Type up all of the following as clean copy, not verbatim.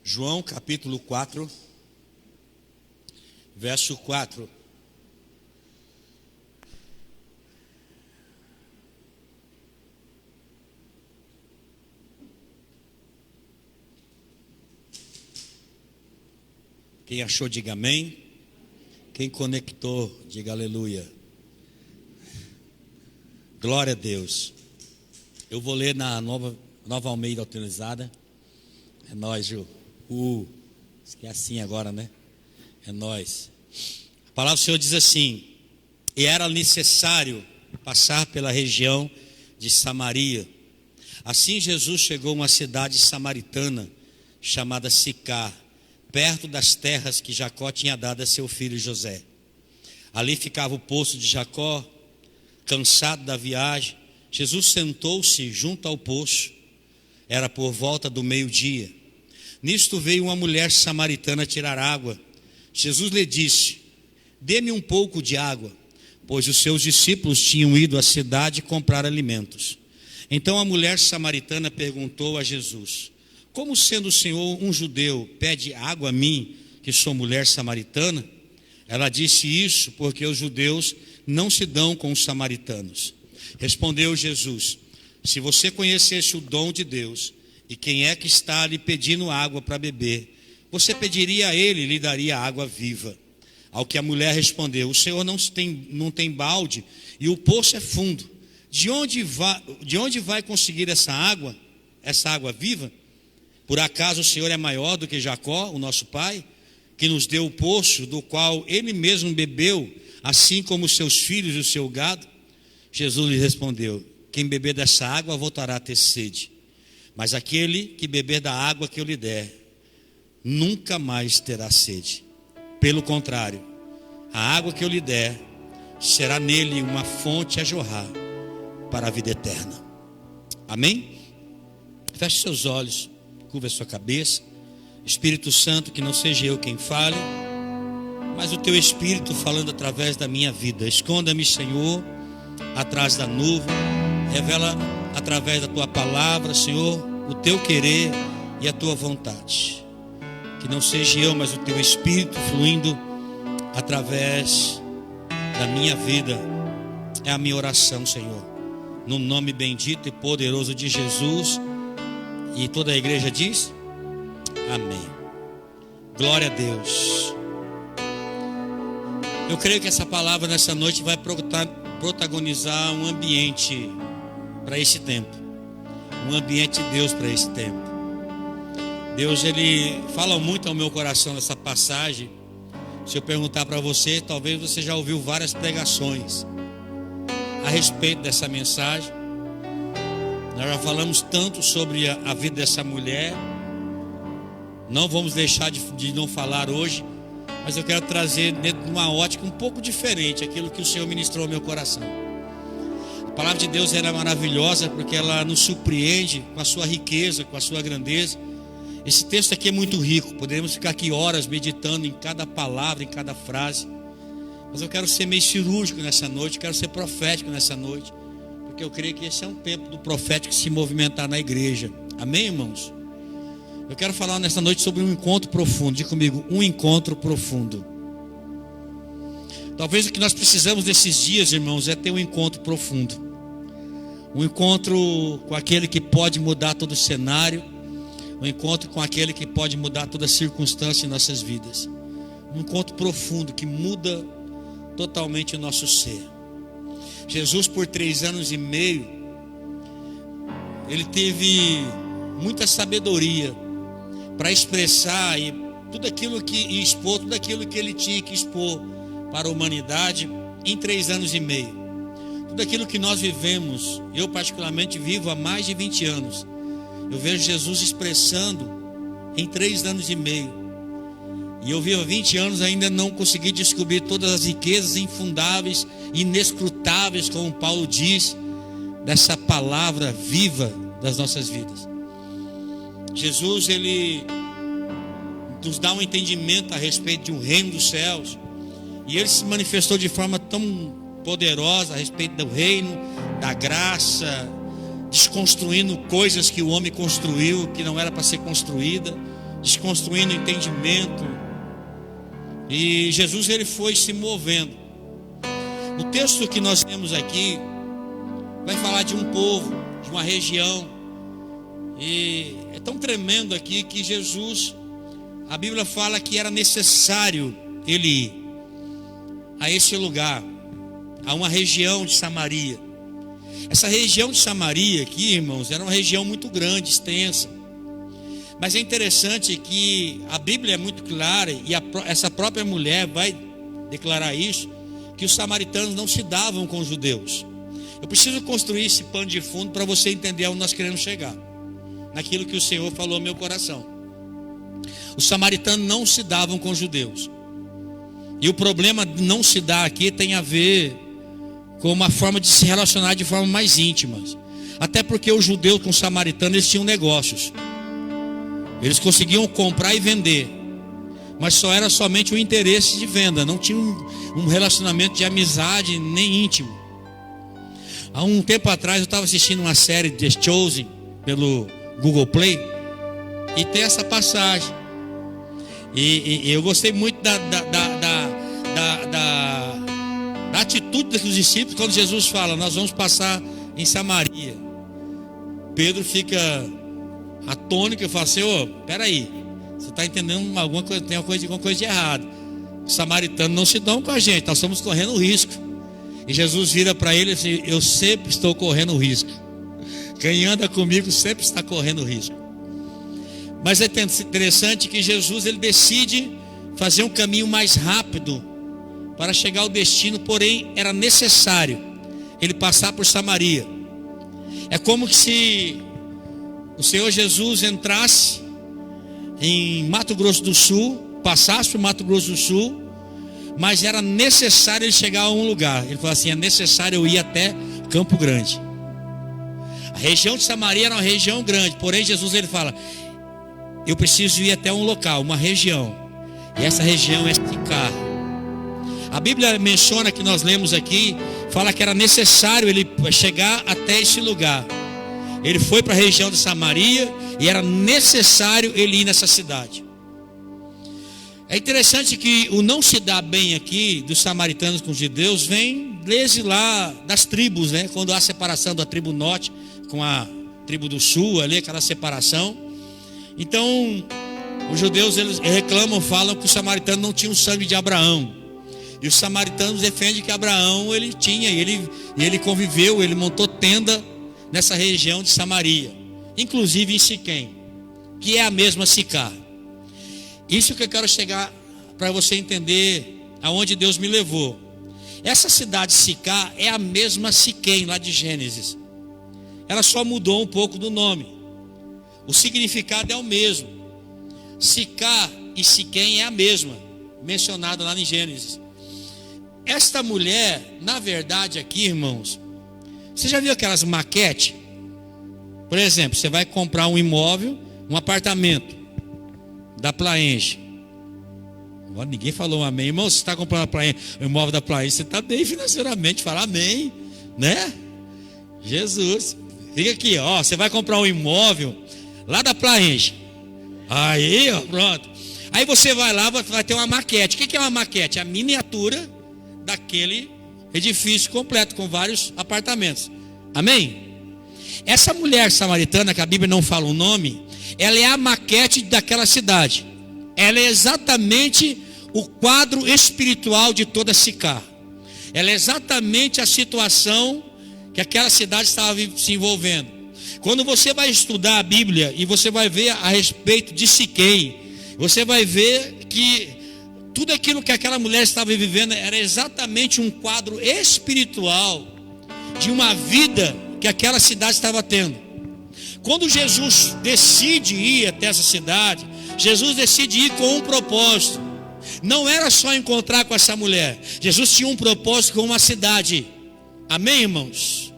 João capítulo 4, verso 4. Quem achou, diga amém. Quem conectou, diga aleluia. Glória a Deus. Eu vou ler na Nova Almeida Atualizada. É nóis, Ju. Isso que é assim agora, né? É nóis. A palavra do Senhor diz assim: e era necessário passar pela região de Samaria. Assim Jesus chegou a uma cidade samaritana chamada Sicar, perto das terras que Jacó tinha dado a seu filho José. Ali ficava o poço de Jacó. Cansado da viagem, Jesus sentou-se junto ao poço. Era por volta do meio-dia. Nisto veio uma mulher samaritana tirar água. Jesus lhe disse: dê-me um pouco de água, pois os seus discípulos tinham ido à cidade comprar alimentos. Então a mulher samaritana perguntou a Jesus: como sendo o Senhor um judeu, pede água a mim, que sou mulher samaritana? Ela disse isso porque os judeus não se dão com os samaritanos. Respondeu Jesus: se você conhecesse o dom de Deus e quem é que está lhe pedindo água para beber, você pediria a ele e lhe daria água viva. Ao que a mulher respondeu: o Senhor não tem balde e o poço é fundo. De onde vai conseguir essa água viva? Por acaso o Senhor é maior do que Jacó, o nosso pai, que nos deu o poço do qual ele mesmo bebeu, assim como os seus filhos e o seu gado? Jesus lhe respondeu: quem beber dessa água voltará a ter sede, mas aquele que beber da água que eu lhe der, nunca mais terá sede. Pelo contrário, a água que eu lhe der será nele uma fonte a jorrar para a vida eterna. Amém? Feche seus olhos, curva a sua cabeça. Espírito Santo, que não seja eu quem fale, mas o teu Espírito falando através da minha vida. Esconda-me, Senhor, atrás da nuvem. Revela através da tua palavra, Senhor, o teu querer e a tua vontade. Que não seja eu, mas o teu Espírito fluindo através da minha vida. É a minha oração, Senhor, no nome bendito e poderoso de Jesus. E toda a igreja diz: amém. Glória a Deus. Eu creio que essa palavra nessa noite vai protagonizar um ambiente para esse tempo. Um ambiente de Deus para esse tempo. Deus, Ele fala muito ao meu coração nessa passagem. Se eu perguntar para você, talvez você já ouviu várias pregações a respeito dessa mensagem. Nós já falamos tanto sobre a vida dessa mulher. Não vamos deixar de não falar hoje, mas eu quero trazer dentro de uma ótica um pouco diferente aquilo que o Senhor ministrou ao meu coração. A palavra de Deus era maravilhosa porque ela nos surpreende com a sua riqueza, com a sua grandeza. Esse texto aqui é muito rico, poderíamos ficar aqui horas meditando em cada palavra, em cada frase. Mas eu quero ser meio cirúrgico nessa noite, quero ser profético nessa noite, porque eu creio que esse é um tempo do profético se movimentar na igreja. Amém, irmãos? Eu quero falar nessa noite sobre um encontro profundo. Diga comigo: um encontro profundo. Talvez o que nós precisamos nesses dias, irmãos, é ter um encontro profundo. Um encontro com aquele que pode mudar todo o cenário. Um encontro com aquele que pode mudar toda a circunstância em nossas vidas. Um encontro profundo que muda totalmente o nosso ser. Jesus, por 3 anos e meio, ele teve muita sabedoria para expressar tudo aquilo que expor, tudo aquilo que ele tinha que expor para a humanidade em 3 anos e meio. Tudo aquilo que nós vivemos, eu particularmente vivo há mais de 20 anos. Eu vejo Jesus expressando em 3 anos e meio. E eu vivo há 20 anos, ainda não consegui descobrir todas as riquezas infundáveis, inescrutáveis, como Paulo diz, dessa palavra viva das nossas vidas. Jesus, ele nos dá um entendimento a respeito de um reino dos céus. E ele se manifestou de forma tão poderosa a respeito do reino, da graça, desconstruindo coisas que o homem construiu, que não era para ser construída. desconstruindo o entendimento. E Jesus, ele foi se movendo. O texto que nós temos aqui vai falar de um povo, de uma região. E é tão tremendo aqui que Jesus, a Bíblia fala que era necessário ele ir a esse lugar, a uma região de Samaria. Essa região de Samaria aqui, irmãos, era uma região muito grande, extensa. Mas é interessante que a Bíblia é muito clara, e essa própria mulher vai declarar isso, que os samaritanos não se davam com os judeus. Eu preciso construir esse pano de fundo para você entender onde nós queremos chegar, naquilo que o Senhor falou no meu coração. Os samaritanos não se davam com os judeus. E o problema de não se dar aqui tem a ver com uma forma de se relacionar de forma mais íntima. Até porque os judeus com os samaritanos, eles tinham negócios. Eles conseguiam comprar e vender, mas só era somente o interesse de venda. Não tinha um relacionamento de amizade nem íntimo. Há um tempo atrás eu estava assistindo uma série The Chosen pelo Google Play, e tem essa passagem. E eu gostei muito da atitude dos discípulos quando Jesus fala: nós vamos passar em Samaria. Pedro fica atônico e fala: Senhor, peraí, você está entendendo alguma coisa, tem alguma coisa de errado. Os samaritanos não se dão com a gente, nós estamos correndo risco. E Jesus vira para ele e diz: eu sempre estou correndo risco. Quem anda comigo sempre está correndo risco. Mas é interessante que Jesus, ele decide fazer um caminho mais rápido para chegar ao destino, porém era necessário ele passar por Samaria. É como se o Senhor Jesus entrasse em Mato Grosso do Sul, passasse por Mato Grosso do Sul, mas era necessário ele chegar a um lugar. Ele falou assim: é necessário eu ir até Campo Grande. A região de Samaria era uma região grande, porém Jesus, ele fala: eu preciso ir até um local, uma região, e essa região é Sicar. A Bíblia menciona, que nós lemos aqui, fala que era necessário ele chegar até esse lugar. Ele foi para a região de Samaria e era necessário ele ir nessa cidade. É interessante que o não se dá bem aqui dos samaritanos com os judeus vem desde lá das tribos, né? Quando há separação da tribo norte com a tribo do sul, ali aquela separação. Então os judeus, eles reclamam, falam que os samaritanos não tinham o sangue de Abraão. E os samaritanos defendem que Abraão ele tinha, ele conviveu, ele montou tenda nessa região de Samaria, inclusive em Siquém, que é a mesma Sicar. Isso que eu quero chegar para você entender aonde Deus me levou. Essa cidade Sicar é a mesma Siquém lá de Gênesis. Ela só mudou um pouco do nome. O significado é o mesmo. Sicar e Siquém é a mesma, mencionada lá em Gênesis. Esta mulher, na verdade aqui, irmãos, você já viu aquelas maquetes? Por exemplo, você vai comprar um imóvel, um apartamento da Plaenge. Agora ninguém falou amém. Irmão, você está comprando o imóvel da Plaenge, você está bem financeiramente, fala amém, né? Jesus, fica aqui, ó, você vai comprar um imóvel lá da Plaenge. Aí, ó, pronto. Aí você vai lá, vai ter uma maquete. O que é uma maquete? A miniatura daquele edifício completo, com vários apartamentos. Amém? Essa mulher samaritana, que a Bíblia não fala o nome, ela é a maquete daquela cidade. Ela é exatamente o quadro espiritual de toda Sicar. Ela é exatamente a situação que aquela cidade estava se envolvendo. Quando você vai estudar a Bíblia e você vai ver a respeito de Siquém, você vai ver que tudo aquilo que aquela mulher estava vivendo era exatamente um quadro espiritual de uma vida que aquela cidade estava tendo. Quando Jesus decide ir até essa cidade, Jesus decide ir com um propósito. Não era só encontrar com essa mulher. Jesus tinha um propósito com uma cidade. Amém, irmãos?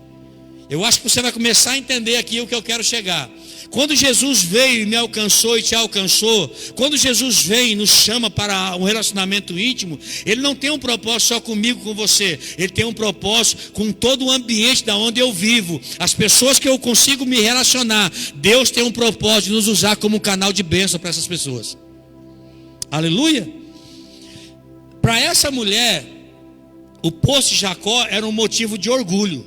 Eu acho que você vai começar a entender aqui o que eu quero chegar. Quando Jesus veio e me alcançou e te alcançou, quando Jesus vem e nos chama para um relacionamento íntimo, Ele não tem um propósito só comigo, com você. Ele tem um propósito com todo o ambiente da onde eu vivo, as pessoas que eu consigo me relacionar. Deus tem um propósito de nos usar como um canal de bênção para essas pessoas. Aleluia. Para essa mulher, o poço de Jacó era um motivo de orgulho.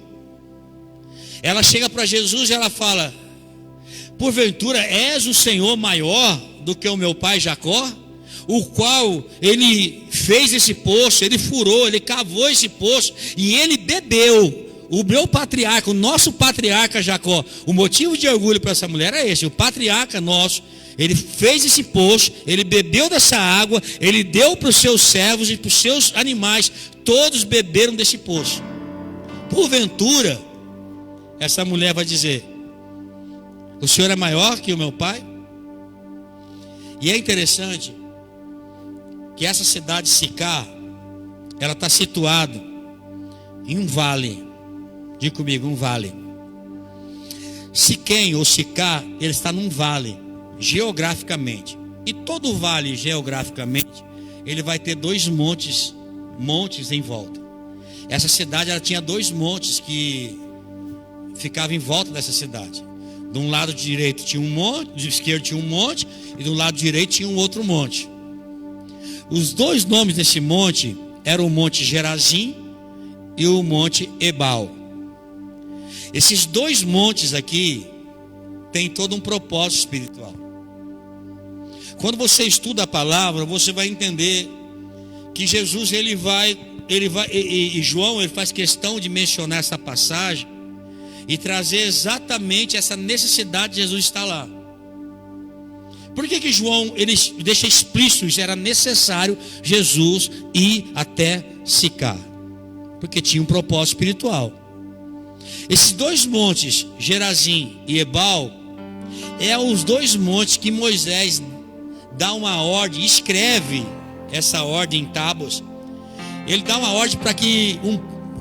Ela chega para Jesus e ela fala: porventura és o Senhor maior do que o meu pai Jacó, o qual ele fez esse poço, ele furou, ele cavou esse poço e ele bebeu. O meu patriarca, o nosso patriarca Jacó, o motivo de orgulho para essa mulher é esse: o patriarca nosso, ele fez esse poço, ele bebeu dessa água, ele deu para os seus servos e para os seus animais, todos beberam desse poço. Porventura, essa mulher vai dizer: o Senhor é maior que o meu pai? E é interessante que essa cidade Sicá, ela está situada em um vale. Diga comigo, um vale. Siquém ou Sicá, ele está num vale, geograficamente. E todo vale, geograficamente, ele vai ter dois montes em volta. Essa cidade, ela tinha dois montes que ficavam em volta dessa cidade. De um lado direito tinha um monte, do esquerdo tinha um monte, e do lado direito tinha um outro monte. Os dois nomes desse monte eram o Monte Gerazim e o Monte Ebal. Esses dois montes aqui têm todo um propósito espiritual. Quando você estuda a palavra, você vai entender que Jesus e João, ele faz questão de mencionar essa passagem e trazer exatamente essa necessidade de Jesus estar lá. Por que João ele deixa explícito que era necessário Jesus ir até Sicá? Porque tinha um propósito espiritual. Esses dois montes, Gerazim e Ebal, os dois montes que Moisés dá uma ordem, escreve essa ordem em tábuas. Ele dá uma ordem para que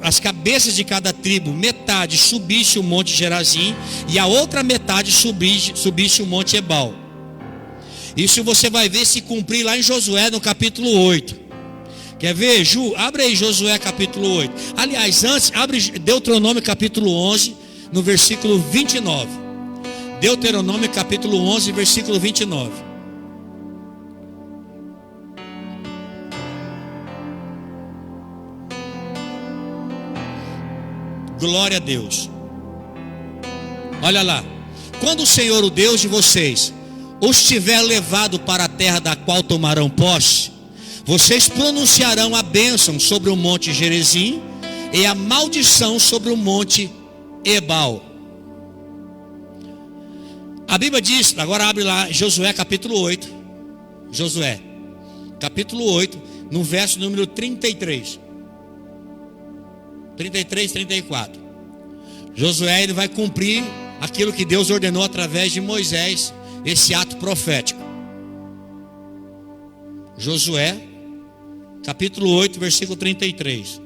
as cabeças de cada tribo, metade subisse o monte Gerazim e a outra metade subisse o monte Ebal. Isso você vai ver se cumprir lá em Josué no capítulo 8. Quer ver, Ju? Abre aí Josué capítulo 8. Aliás, antes, abre Deuteronômio capítulo 11, no versículo 29. Deuteronômio capítulo 11, versículo 29. Glória a Deus. Olha lá. Quando o Senhor, o Deus de vocês, os tiver levado para a terra da qual tomarão posse, vocês pronunciarão a bênção sobre o monte Gerizim e a maldição sobre o monte Ebal. A Bíblia diz, agora abre lá Josué capítulo 8. Josué capítulo 8, no verso número 33. 33, 34. Josué, ele vai cumprir aquilo que Deus ordenou através de Moisés, esse ato profético. Josué capítulo 8, versículo 33.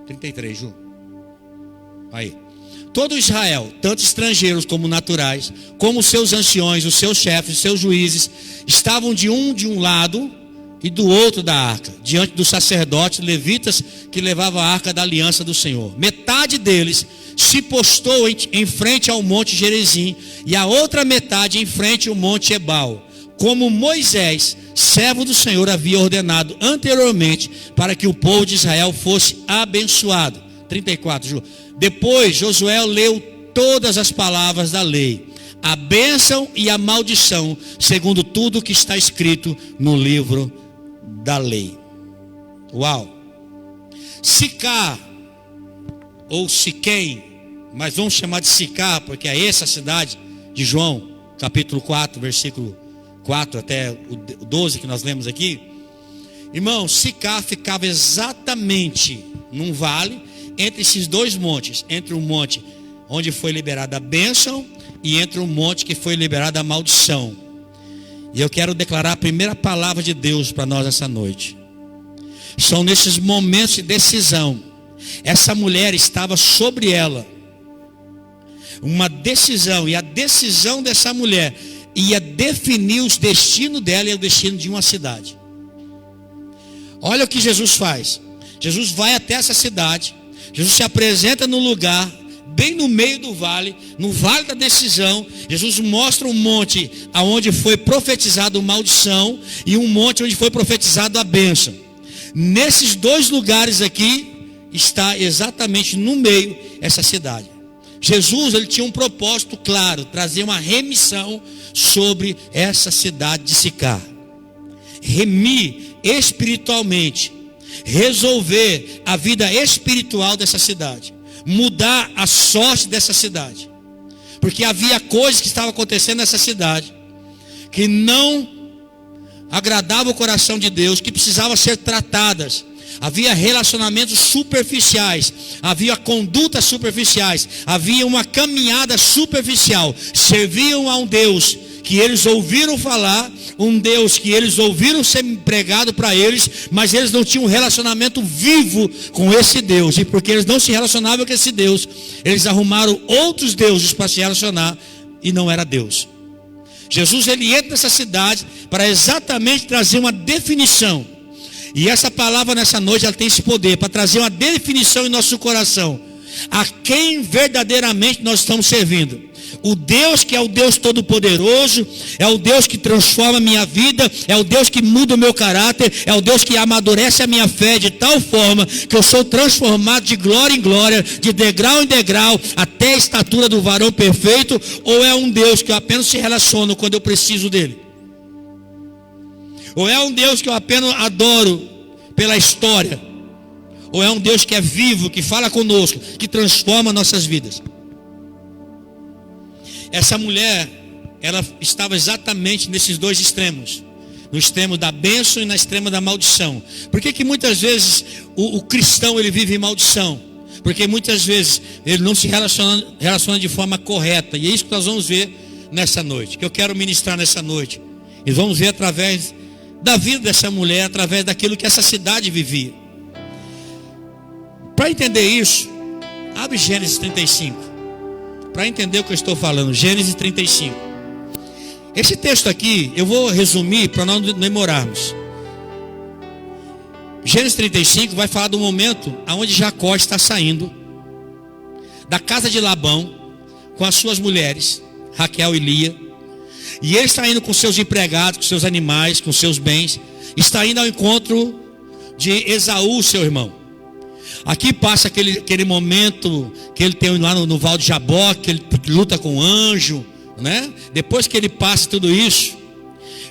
33, Ju. Aí. Todo Israel, tanto estrangeiros como naturais, como os seus anciões, os seus chefes, os seus juízes, estavam de um lado e do outro da arca, diante dos sacerdotes levitas que levavam a arca da aliança do Senhor. Metade deles se postou em frente ao monte Gerizim e a outra metade em frente ao monte Ebal, como Moisés, servo do Senhor, havia ordenado anteriormente para que o povo de Israel fosse abençoado. 34, Ju. Depois Josué leu todas as palavras da lei, a bênção e a maldição, segundo tudo que está escrito no livro da lei. Uau! Sicá, ou Siquém, mas vamos chamar de Sicá, porque é essa a cidade de João, capítulo 4, versículo 4 até o 12 que nós lemos aqui. Irmão, Sicá ficava exatamente num vale entre esses dois montes, entre o monte onde foi liberada a bênção e entre o monte que foi liberada a maldição. E eu quero declarar a primeira palavra de Deus para nós essa noite. São nesses momentos de decisão. Essa mulher estava sobre ela Uma decisão, e a decisão dessa mulher ia definir o destino dela e o destino de uma cidade. Olha o que Jesus faz. Jesus vai até essa cidade. Jesus se apresenta no lugar, bem no meio do vale, no vale da decisão. Jesus mostra um monte onde foi profetizado maldição e um monte onde foi profetizado a bênção. Nesses dois lugares aqui está exatamente no meio essa cidade. Jesus, ele tinha um propósito claro, trazer uma remissão sobre essa cidade de Sicar. Remir espiritualmente, resolver a vida espiritual dessa cidade, mudar a sorte dessa cidade, porque havia coisas que estavam acontecendo nessa cidade que não agradavam o coração de Deus, que precisavam ser tratadas. Havia relacionamentos superficiais, havia condutas superficiais, havia uma caminhada superficial. Serviam a um Deus que eles ouviram falar, um Deus que eles ouviram ser pregado para eles, mas eles não tinham um relacionamento vivo com esse Deus. E porque eles não se relacionavam com esse Deus, eles arrumaram outros deuses para se relacionar e não era Deus. Jesus, ele entra nessa cidade para exatamente trazer uma definição. E essa palavra nessa noite, ela tem esse poder para trazer uma definição em nosso coração. A quem verdadeiramente nós estamos servindo. O Deus que é o Deus Todo-Poderoso, é o Deus que transforma a minha vida, é o Deus que muda o meu caráter, é o Deus que amadurece a minha fé de tal forma que eu sou transformado de glória em glória, de degrau em degrau, até a estatura do varão perfeito, ou é um Deus que eu apenas se relaciono quando eu preciso dele? Ou é um Deus que eu apenas adoro pela história? Ou é um Deus que é vivo, que fala conosco, que transforma nossas vidas? Essa mulher, ela estava exatamente nesses dois extremos. No extremo da bênção e no extremo da maldição. Por que muitas vezes o cristão ele vive em maldição? Porque muitas vezes ele não se relaciona de forma correta. E é isso que nós vamos ver nessa noite, que eu quero ministrar nessa noite. E vamos ver através da vida dessa mulher, através daquilo que essa cidade vivia. Para entender isso, abre Gênesis 35. Para entender o que eu estou falando, Gênesis 35. Esse texto aqui, eu vou resumir para nós não demorarmos. Gênesis 35 vai falar do momento onde Jacó está saindo da casa de Labão com as suas mulheres, Raquel e Lia. E ele está indo com seus empregados, com seus animais, com seus bens. Está indo ao encontro de Esaú, seu irmão. Aqui passa aquele momento que ele tem lá no Val de Jaboque, que ele luta com o anjo, né? Depois que ele passa tudo isso,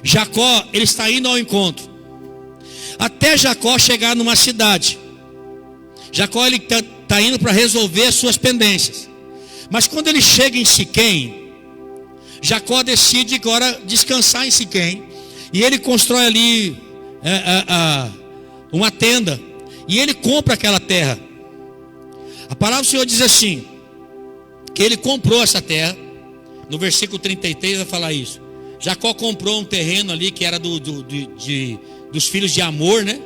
Jacó, ele está indo ao encontro. Até Jacó chegar numa cidade. Jacó, ele está indo para resolver as suas pendências. Mas quando ele chega em Siquém, Jacó decide agora descansar em Siquém. E ele constrói ali uma tenda. E ele compra aquela terra. A palavra do Senhor diz assim, que ele comprou essa terra. No versículo 33 vai falar isso. Jacó comprou um terreno ali que era dos filhos de Amor, né?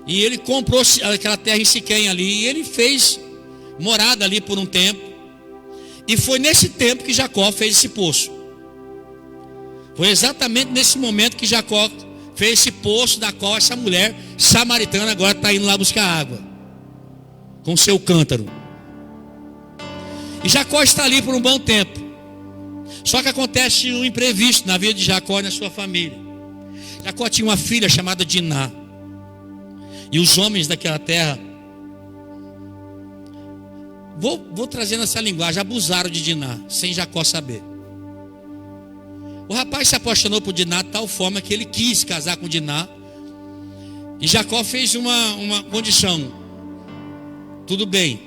E ele comprou aquela terra em Siquém ali. E ele fez morada ali por um tempo. E foi nesse tempo que Jacó fez esse poço. Foi exatamente nesse momento que Jacó fez esse poço, da qual essa mulher samaritana agora está indo lá buscar água com seu cântaro. E Jacó está ali por um bom tempo. Só que acontece um imprevisto na vida de Jacó e na sua família. Jacó tinha uma filha chamada Diná. E os homens daquela terra, vou trazendo essa linguagem, abusaram de Diná, sem Jacó saber. O rapaz se apaixonou por Diná de tal forma que ele quis casar com Diná. E Jacó fez uma condição. Tudo bem,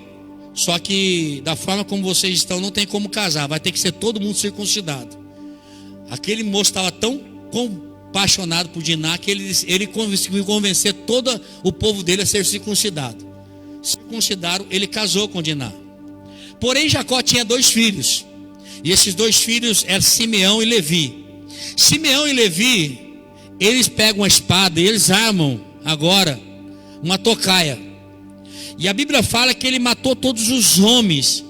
só que da forma como vocês estão, não tem como casar. Vai ter que ser todo mundo circuncidado. Aquele moço estava tão apaixonado por Diná que ele conseguiu convencer todo o povo dele a ser circuncidado. Circuncidaram, ele casou com Diná. Porém Jacó tinha 2 filhos. E esses 2 filhos eram Simeão e Levi. Simeão e Levi, eles pegam uma espada e eles armam agora uma tocaia. E a Bíblia fala que ele matou todos os homens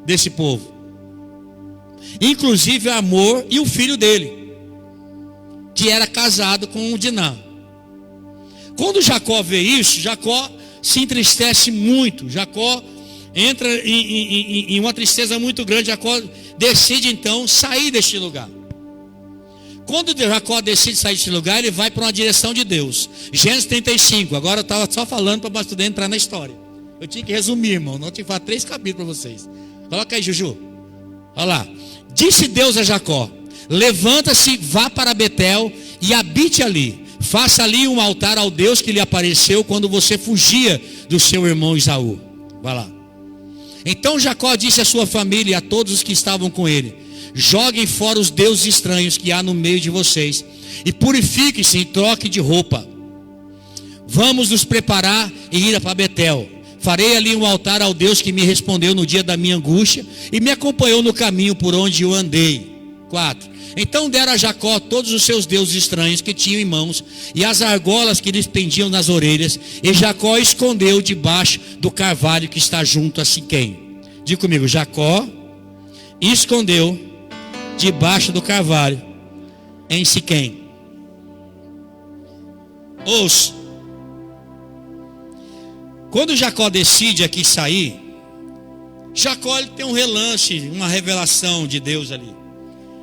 desse povo. inclusive Amor e o filho dele, que era casado com Diná. Quando Jacó vê isso, Jacó se entristece muito. Jacó entra em uma tristeza muito grande. Jacó decide então sair deste lugar. Quando Jacó decide sair deste lugar, ele vai para uma direção de Deus. Gênesis 35. Agora eu estava só falando para estudar entrar na história. Eu tinha que resumir, irmão. Não tinha que falar 3 capítulos para vocês. Coloca aí, Juju. Olha lá. Disse Deus a Jacó: levanta-se, vá para Betel e habite ali. Faça ali um altar ao Deus que lhe apareceu quando você fugia do seu irmão Esaú. Vai lá. Então Jacó disse à sua família e a todos os que estavam com ele: joguem fora os deuses estranhos que há no meio de vocês e purifiquem-se em troque de roupa. Vamos nos preparar e ir para Betel. Farei ali um altar ao Deus que me respondeu no dia da minha angústia e me acompanhou no caminho por onde eu andei. 4. Então deram a Jacó todos os seus deuses estranhos que tinham em mãos e as argolas que lhes pendiam nas orelhas, e Jacó escondeu debaixo do carvalho que está junto a Siquém. Diga comigo: Jacó escondeu debaixo do carvalho em Siquém. Ouça. Quando Jacó decide aqui sair, Jacó ele tem um relance, uma revelação de Deus ali.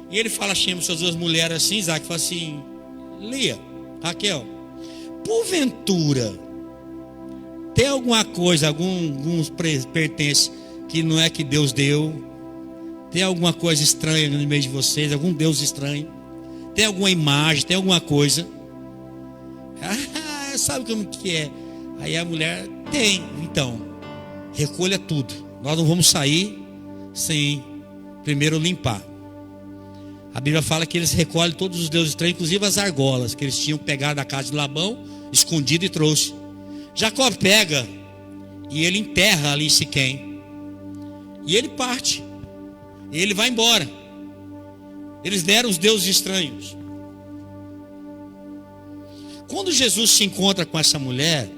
E ele fala assim para suas 2 mulheres assim, Isaac, fala assim: Lia, Raquel, porventura tem alguma coisa, alguns pertences que não é que Deus deu? Tem alguma coisa estranha no meio de vocês? Algum Deus estranho? Tem alguma imagem? Tem alguma coisa? Ah, sabe como que é? Aí a mulher: tem. Então, recolha tudo. Nós não vamos sair sem primeiro limpar. A Bíblia fala que eles recolhem todos os deuses estranhos, inclusive as argolas que eles tinham pegado da casa de Labão, escondido, e trouxe. Jacó pega e ele enterra ali em Siquém. E ele parte. E ele vai embora. Eles deram os deuses estranhos. Quando Jesus se encontra com essa mulher,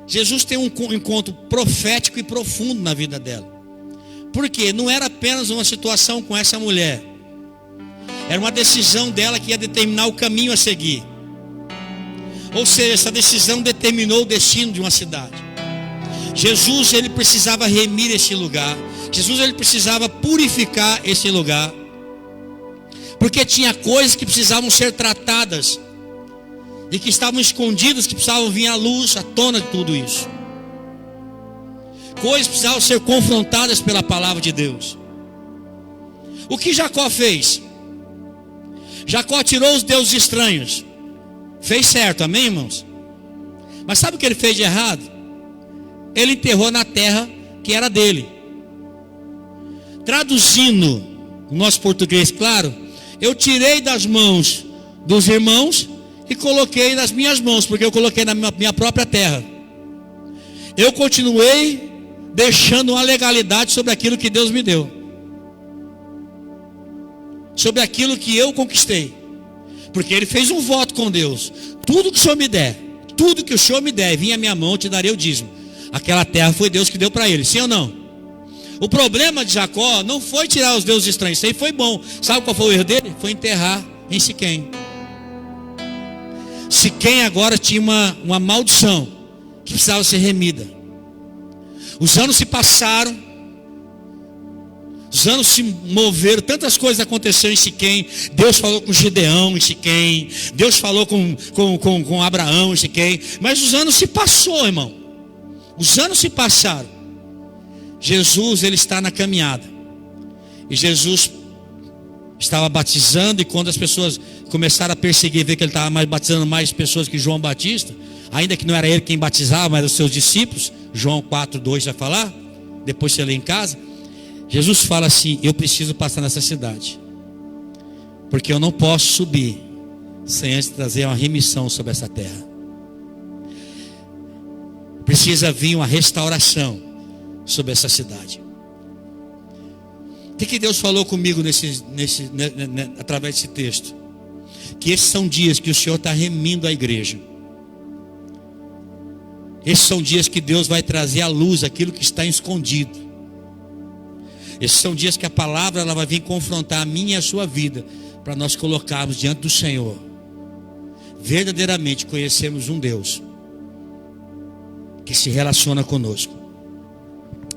Jesus tem um encontro profético e profundo na vida dela. Porque não era apenas uma situação com essa mulher. Era uma decisão dela que ia determinar o caminho a seguir. Ou seja, essa decisão determinou o destino de uma cidade. Jesus, ele precisava remir esse lugar. Jesus, ele precisava purificar esse lugar. Porque tinha coisas que precisavam ser tratadas. E que estavam escondidas, que precisavam vir à luz, à tona de tudo isso. Coisas precisavam ser confrontadas pela palavra de Deus. O que Jacó fez? Jacó tirou os deuses estranhos. Fez certo, amém, irmãos? Mas sabe o que ele fez de errado? Ele enterrou na terra que era dele. Traduzindo o nosso português, claro, eu tirei das mãos dos irmãos e coloquei nas minhas mãos, porque eu coloquei na minha própria terra. Eu continuei deixando uma legalidade sobre aquilo que Deus me deu, sobre aquilo que eu conquistei. Porque ele fez um voto com Deus: tudo que o Senhor me der, tudo que o Senhor me der, vinha à minha mão, eu te darei o dízimo. Aquela terra foi Deus que deu para ele, sim ou não? O problema de Jacó não foi tirar os deuses estranhos, isso aí foi bom. Sabe qual foi o erro dele? Foi enterrar em Siquém. Siquém agora tinha uma maldição que precisava ser remida. Os anos se passaram, os anos se moveram, tantas coisas aconteceram em Siquém. Deus falou com Gideão em Siquém, Deus falou com Abraão em Siquém. Mas os anos se passaram, irmão. Os anos se passaram. Jesus, ele está na caminhada. E Jesus estava batizando, e quando as pessoas começaram a perseguir, ver que ele estava batizando mais pessoas que João Batista, ainda que não era ele quem batizava, mas os seus discípulos. João 4:2 vai falar, depois você lê em casa. Jesus fala assim: eu preciso passar nessa cidade, porque eu não posso subir sem antes trazer uma remissão sobre essa terra. Precisa vir uma restauração sobre essa cidade. O que Deus falou comigo através desse texto? Que esses são dias que o Senhor está remindo a igreja. Esses são dias que Deus vai trazer à luz aquilo que está escondido. Esses são dias que a palavra ela vai vir confrontar a minha e a sua vida, para nós colocarmos diante do Senhor. Verdadeiramente conhecemos um Deus que se relaciona conosco.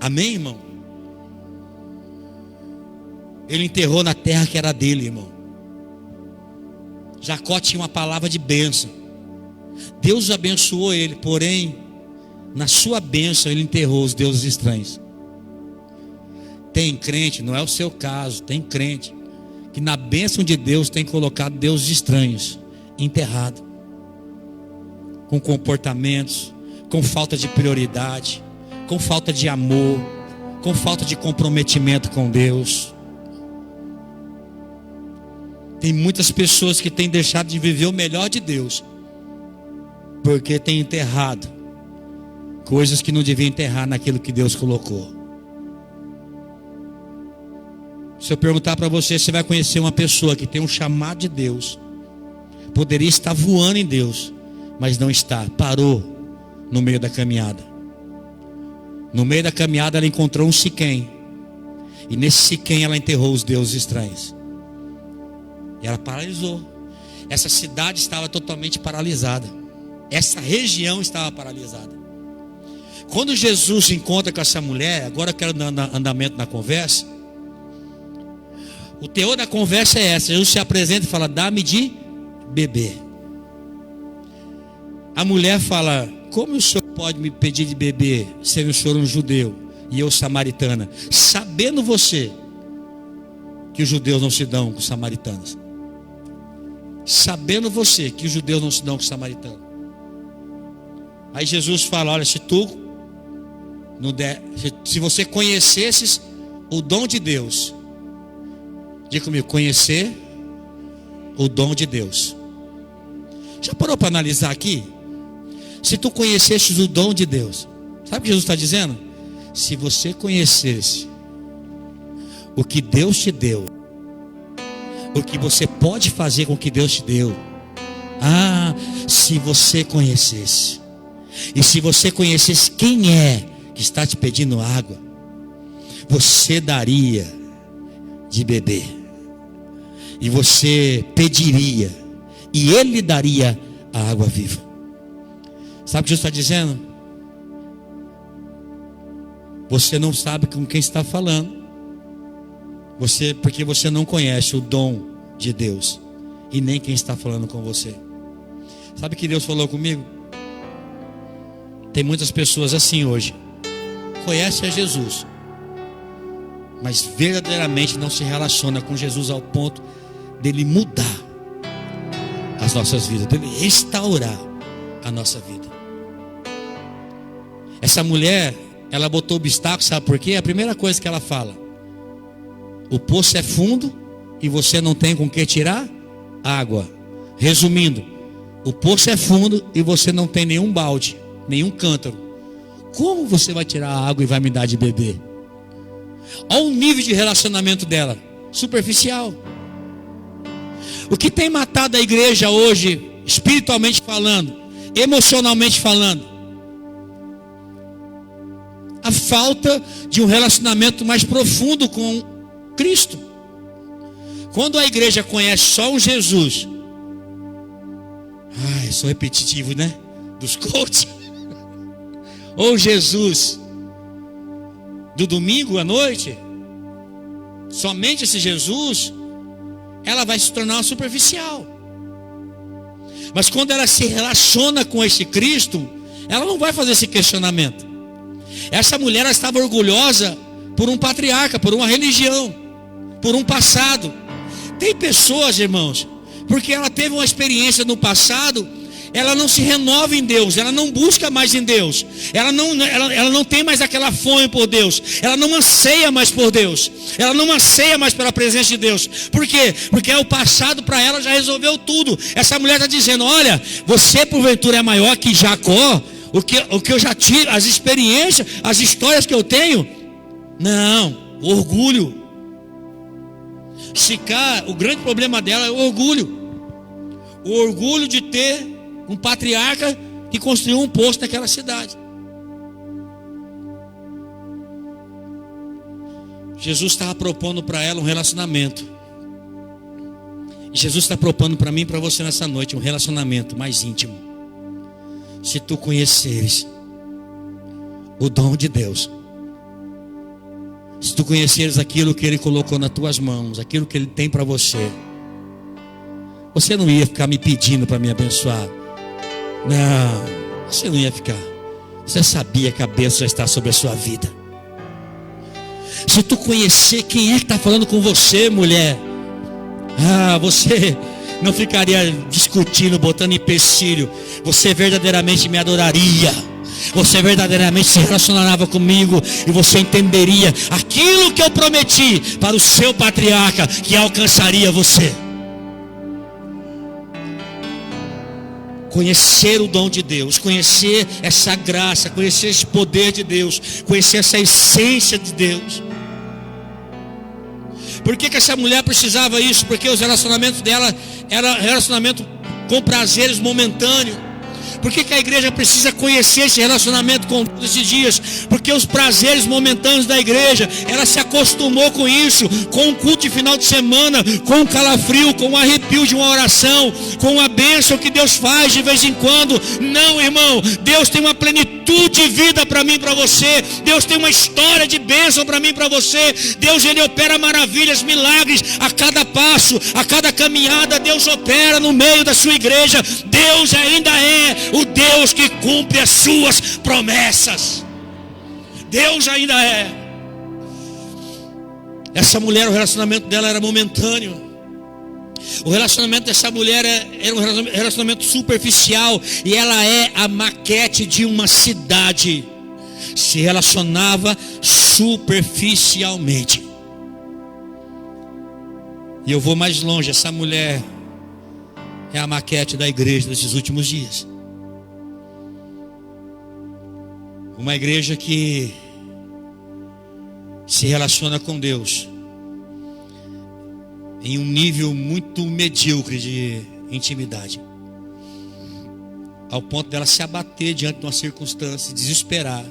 Amém, irmão? Ele enterrou na terra que era dele, irmão. Jacó tinha uma palavra de bênção. Deus abençoou ele, porém, na sua bênção ele enterrou os deuses estranhos. Tem crente, não é o seu caso, tem crente que na bênção de Deus tem colocado deuses estranhos, enterrado, com comportamentos, com falta de prioridade, com falta de amor, com falta de comprometimento com Deus. Tem muitas pessoas que têm deixado de viver o melhor de Deus, porque têm enterrado coisas que não deviam enterrar naquilo que Deus colocou. Se eu perguntar para você, você vai conhecer uma pessoa que tem um chamado de Deus, poderia estar voando em Deus, mas não está, parou no meio da caminhada. No meio da caminhada ela encontrou um Siquém, e nesse Siquém ela enterrou os deuses estranhos, e ela paralisou. Essa cidade estava totalmente paralisada, essa região estava paralisada. Quando Jesus se encontra com essa mulher, agora eu quero dar andamento na conversa. O teor da conversa é essa: Jesus se apresenta e fala: dá-me de beber. A mulher fala: como o senhor pode me pedir de beber, sendo o senhor um judeu e eu samaritana, sabendo você que os judeus não se dão com os samaritanos? Sabendo você que os judeus não se dão com os samaritanos. Aí Jesus fala: olha, se você conhecesses o dom de Deus. Diga comigo: conhecer o dom de Deus. Já parou para analisar aqui? Se tu conhecesses o dom de Deus, sabe o que Jesus está dizendo? Se você conhecesse o que Deus te deu, o que você pode fazer com o que Deus te deu. Se você conhecesse, e se você conhecesse quem é que está te pedindo água, você daria de beber, e você pediria, e ele lhe daria a água viva. Sabe o que Jesus está dizendo? Você não sabe com quem está falando, porque você não conhece o dom de Deus, e nem quem está falando com você. Sabe o que Deus falou comigo? Tem muitas pessoas assim hoje, conhecem a Jesus, mas verdadeiramente não se relaciona com Jesus ao ponto dele mudar as nossas vidas, dele restaurar a nossa vida. Essa mulher, ela botou obstáculo, sabe por quê? A primeira coisa que ela fala: o poço é fundo e você não tem com que tirar água. Resumindo, o poço é fundo e você não tem nenhum balde, nenhum cântaro. Como você vai tirar a água e vai me dar de beber? Olha o nível de relacionamento dela, superficial. O que tem matado a igreja hoje, espiritualmente falando, emocionalmente falando? A falta de um relacionamento mais profundo com Cristo. Quando a igreja conhece só um Jesus, sou repetitivo, né? Dos coaches. Ou Jesus do domingo à noite, somente esse Jesus, ela vai se tornar superficial. Mas quando ela se relaciona com esse Cristo, ela não vai fazer esse questionamento. Essa mulher, ela estava orgulhosa por um patriarca, por uma religião, por um passado. Tem pessoas, irmãos, porque ela teve uma experiência no passado, ela não se renova em Deus, ela não busca mais em Deus, ela não tem mais aquela fome por Deus, ela não anseia mais por Deus, ela não anseia mais pela presença de Deus. Por quê? Porque o passado para ela já resolveu tudo. Essa mulher está dizendo: olha, você porventura é maior que Jacó, o que eu já tive, as experiências, as histórias que eu tenho. Não, orgulho. Sicar, o grande problema dela é o orgulho. O orgulho de ter um patriarca que construiu um poço naquela cidade. Jesus estava propondo para ela um relacionamento. E Jesus está propondo para mim e para você nessa noite um relacionamento mais íntimo. Se tu conheceres o dom de Deus, se tu conheceres aquilo que Ele colocou nas tuas mãos, aquilo que Ele tem para você, você não ia ficar me pedindo para me abençoar. Não, você não ia ficar. Você sabia que a bênção já está sobre a sua vida. Se tu conhecer quem é que está falando com você, mulher, você não ficaria discutindo, botando empecilho. Você verdadeiramente me adoraria. Você verdadeiramente se relacionava comigo e você entenderia aquilo que eu prometi para o seu patriarca, que alcançaria você. Conhecer o dom de Deus, conhecer essa graça, conhecer esse poder de Deus, conhecer essa essência de Deus. Por que essa mulher precisava isso? Porque os relacionamentos dela eram relacionamento com prazeres momentâneos. Por que a igreja precisa conhecer esse relacionamento com Deus esses dias? Porque os prazeres momentâneos da igreja, ela se acostumou com isso, com um culto de final de semana, com um calafrio, com um arrepio de uma oração, com a bênção que Deus faz de vez em quando. Não, irmão, Deus tem uma plenitude de vida para mim e para você. Deus tem uma história de bênção para mim e para você. Deus, Ele opera maravilhas, milagres a cada passo, a cada caminhada. Deus opera no meio da sua igreja. Deus ainda é o Deus que cumpre as suas promessas. Deus ainda é. Essa mulher, o relacionamento dela era momentâneo. O relacionamento dessa mulher era um relacionamento superficial. E ela é a maquete de uma cidade. Se relacionava superficialmente. E eu vou mais longe. Essa mulher é a maquete da igreja desses últimos dias. Uma igreja que se relaciona com Deus em um nível muito medíocre de intimidade, ao ponto dela se abater diante de uma circunstância, desesperar.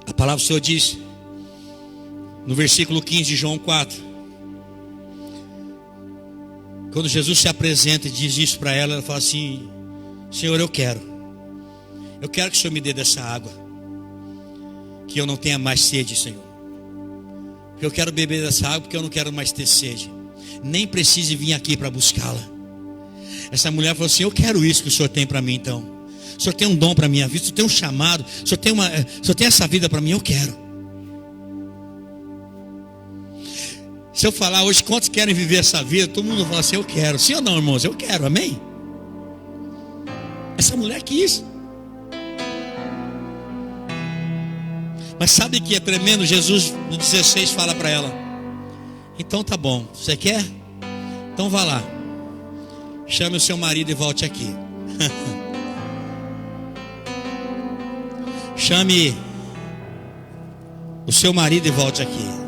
A palavra do Senhor diz no versículo 15 de João 4, quando Jesus se apresenta e diz isso para ela, ela fala assim: Senhor, eu quero que o Senhor me dê dessa água, que eu não tenha mais sede, Senhor. Eu quero beber dessa água porque eu não quero mais ter sede. Nem precise vir aqui para buscá-la. Essa mulher falou assim: eu quero isso que o Senhor tem para mim então. O Senhor tem um dom para a minha vida, o Senhor tem um chamado, o Senhor tem essa vida para mim, eu quero. Se eu falar hoje quantos querem viver essa vida, todo mundo fala assim: eu quero. Sim ou não, irmãos? Eu quero, amém? Essa mulher quis. Mas sabe que é tremendo? Jesus no 16 fala para ela: então tá bom, você quer? Então vá lá, chame o seu marido e volte aqui. Chame o seu marido e volte aqui.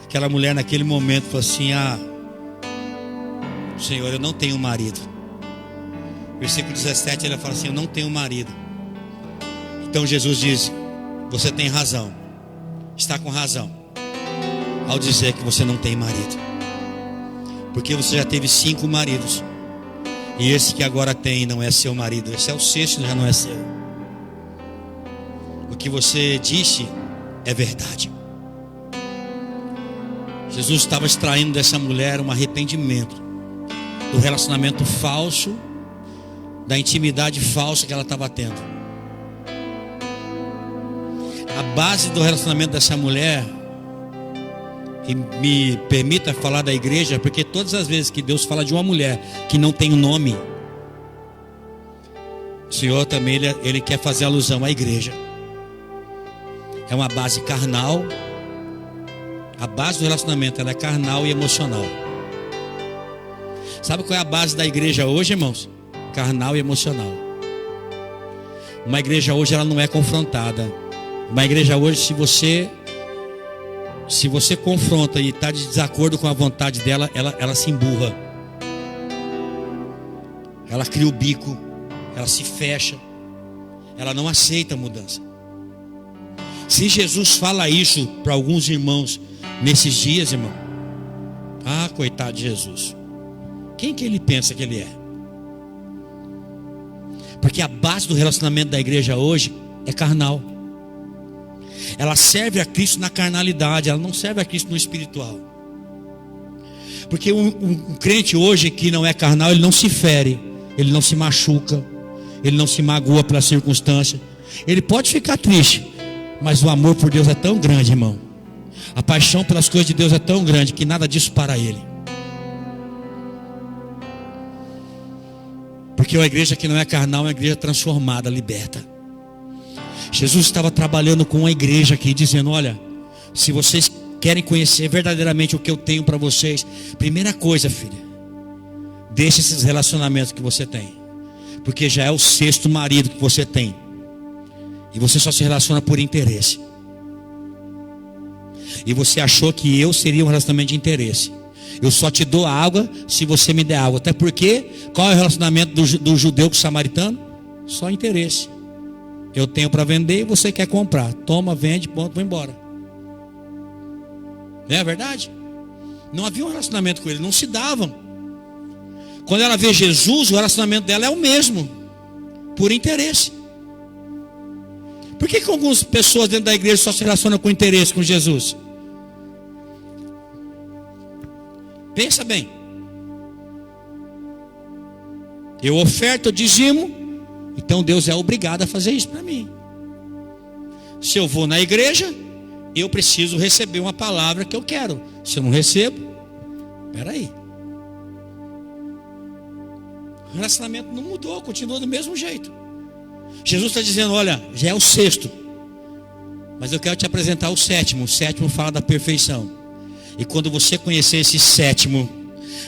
Aquela mulher naquele momento falou assim: Senhor, eu não tenho marido. Versículo 17, ela fala assim: eu não tenho marido. Então Jesus diz: você tem razão, está com razão ao dizer que você não tem marido, porque você já teve 5 maridos, e esse que agora tem não é seu marido, esse é o 6º, já não é seu. O que você disse é verdade. Jesus estava extraindo dessa mulher um arrependimento do relacionamento falso, da intimidade falsa que ela estava tendo. A base do relacionamento dessa mulher, e me permita falar da igreja, porque todas as vezes que Deus fala de uma mulher que não tem um nome, o Senhor também ele quer fazer alusão à igreja. É uma base carnal. A base do relacionamento, ela é carnal e emocional. Sabe qual é a base da igreja hoje, irmãos? Carnal e emocional. Uma igreja hoje, ela não é confrontada. Uma igreja hoje, se você confronta e está de desacordo com a vontade dela, ela se emburra. Ela cria o bico, ela se fecha, ela não aceita a mudança. Se Jesus fala isso para alguns irmãos nesses dias, irmão, ah, coitado de Jesus, quem que ele pensa que ele é? Porque a base do relacionamento da igreja hoje é carnal. Ela serve a Cristo na carnalidade, ela não serve a Cristo no espiritual. Porque um crente hoje que não é carnal, ele não se fere, ele não se machuca, ele não se magoa pela circunstância. Ele pode ficar triste, mas o amor por Deus é tão grande, irmão. A paixão pelas coisas de Deus é tão grande que nada disso para ele. Porque a igreja que não é carnal é uma igreja transformada, liberta. Jesus estava trabalhando com a igreja aqui, dizendo: olha, se vocês querem conhecer verdadeiramente o que eu tenho para vocês, primeira coisa, filha, deixe esses relacionamentos que você tem, porque já é o 6º marido que você tem, e você só se relaciona por interesse. E você achou que eu seria um relacionamento de interesse. Eu só te dou água se você me der água. Até porque, qual é o relacionamento do judeu com o samaritano? Só interesse. Eu tenho para vender e você quer comprar. Toma, vende, ponto, vou embora. Não é verdade? Não havia um relacionamento com ele, não se davam. Quando ela vê Jesus, o relacionamento dela é o mesmo, por interesse. Por que algumas pessoas dentro da igreja só se relacionam com interesse com Jesus? Pensa bem. Eu oferto, eu dizimo, então Deus é obrigado a fazer isso para mim. Se eu vou na igreja, eu preciso receber uma palavra que eu quero. Se eu não recebo, peraí. O relacionamento não mudou, continua do mesmo jeito. Jesus está dizendo: olha, já é o 6º, mas eu quero te apresentar o 7º. O 7º fala da perfeição. E quando você conhecer esse 7º,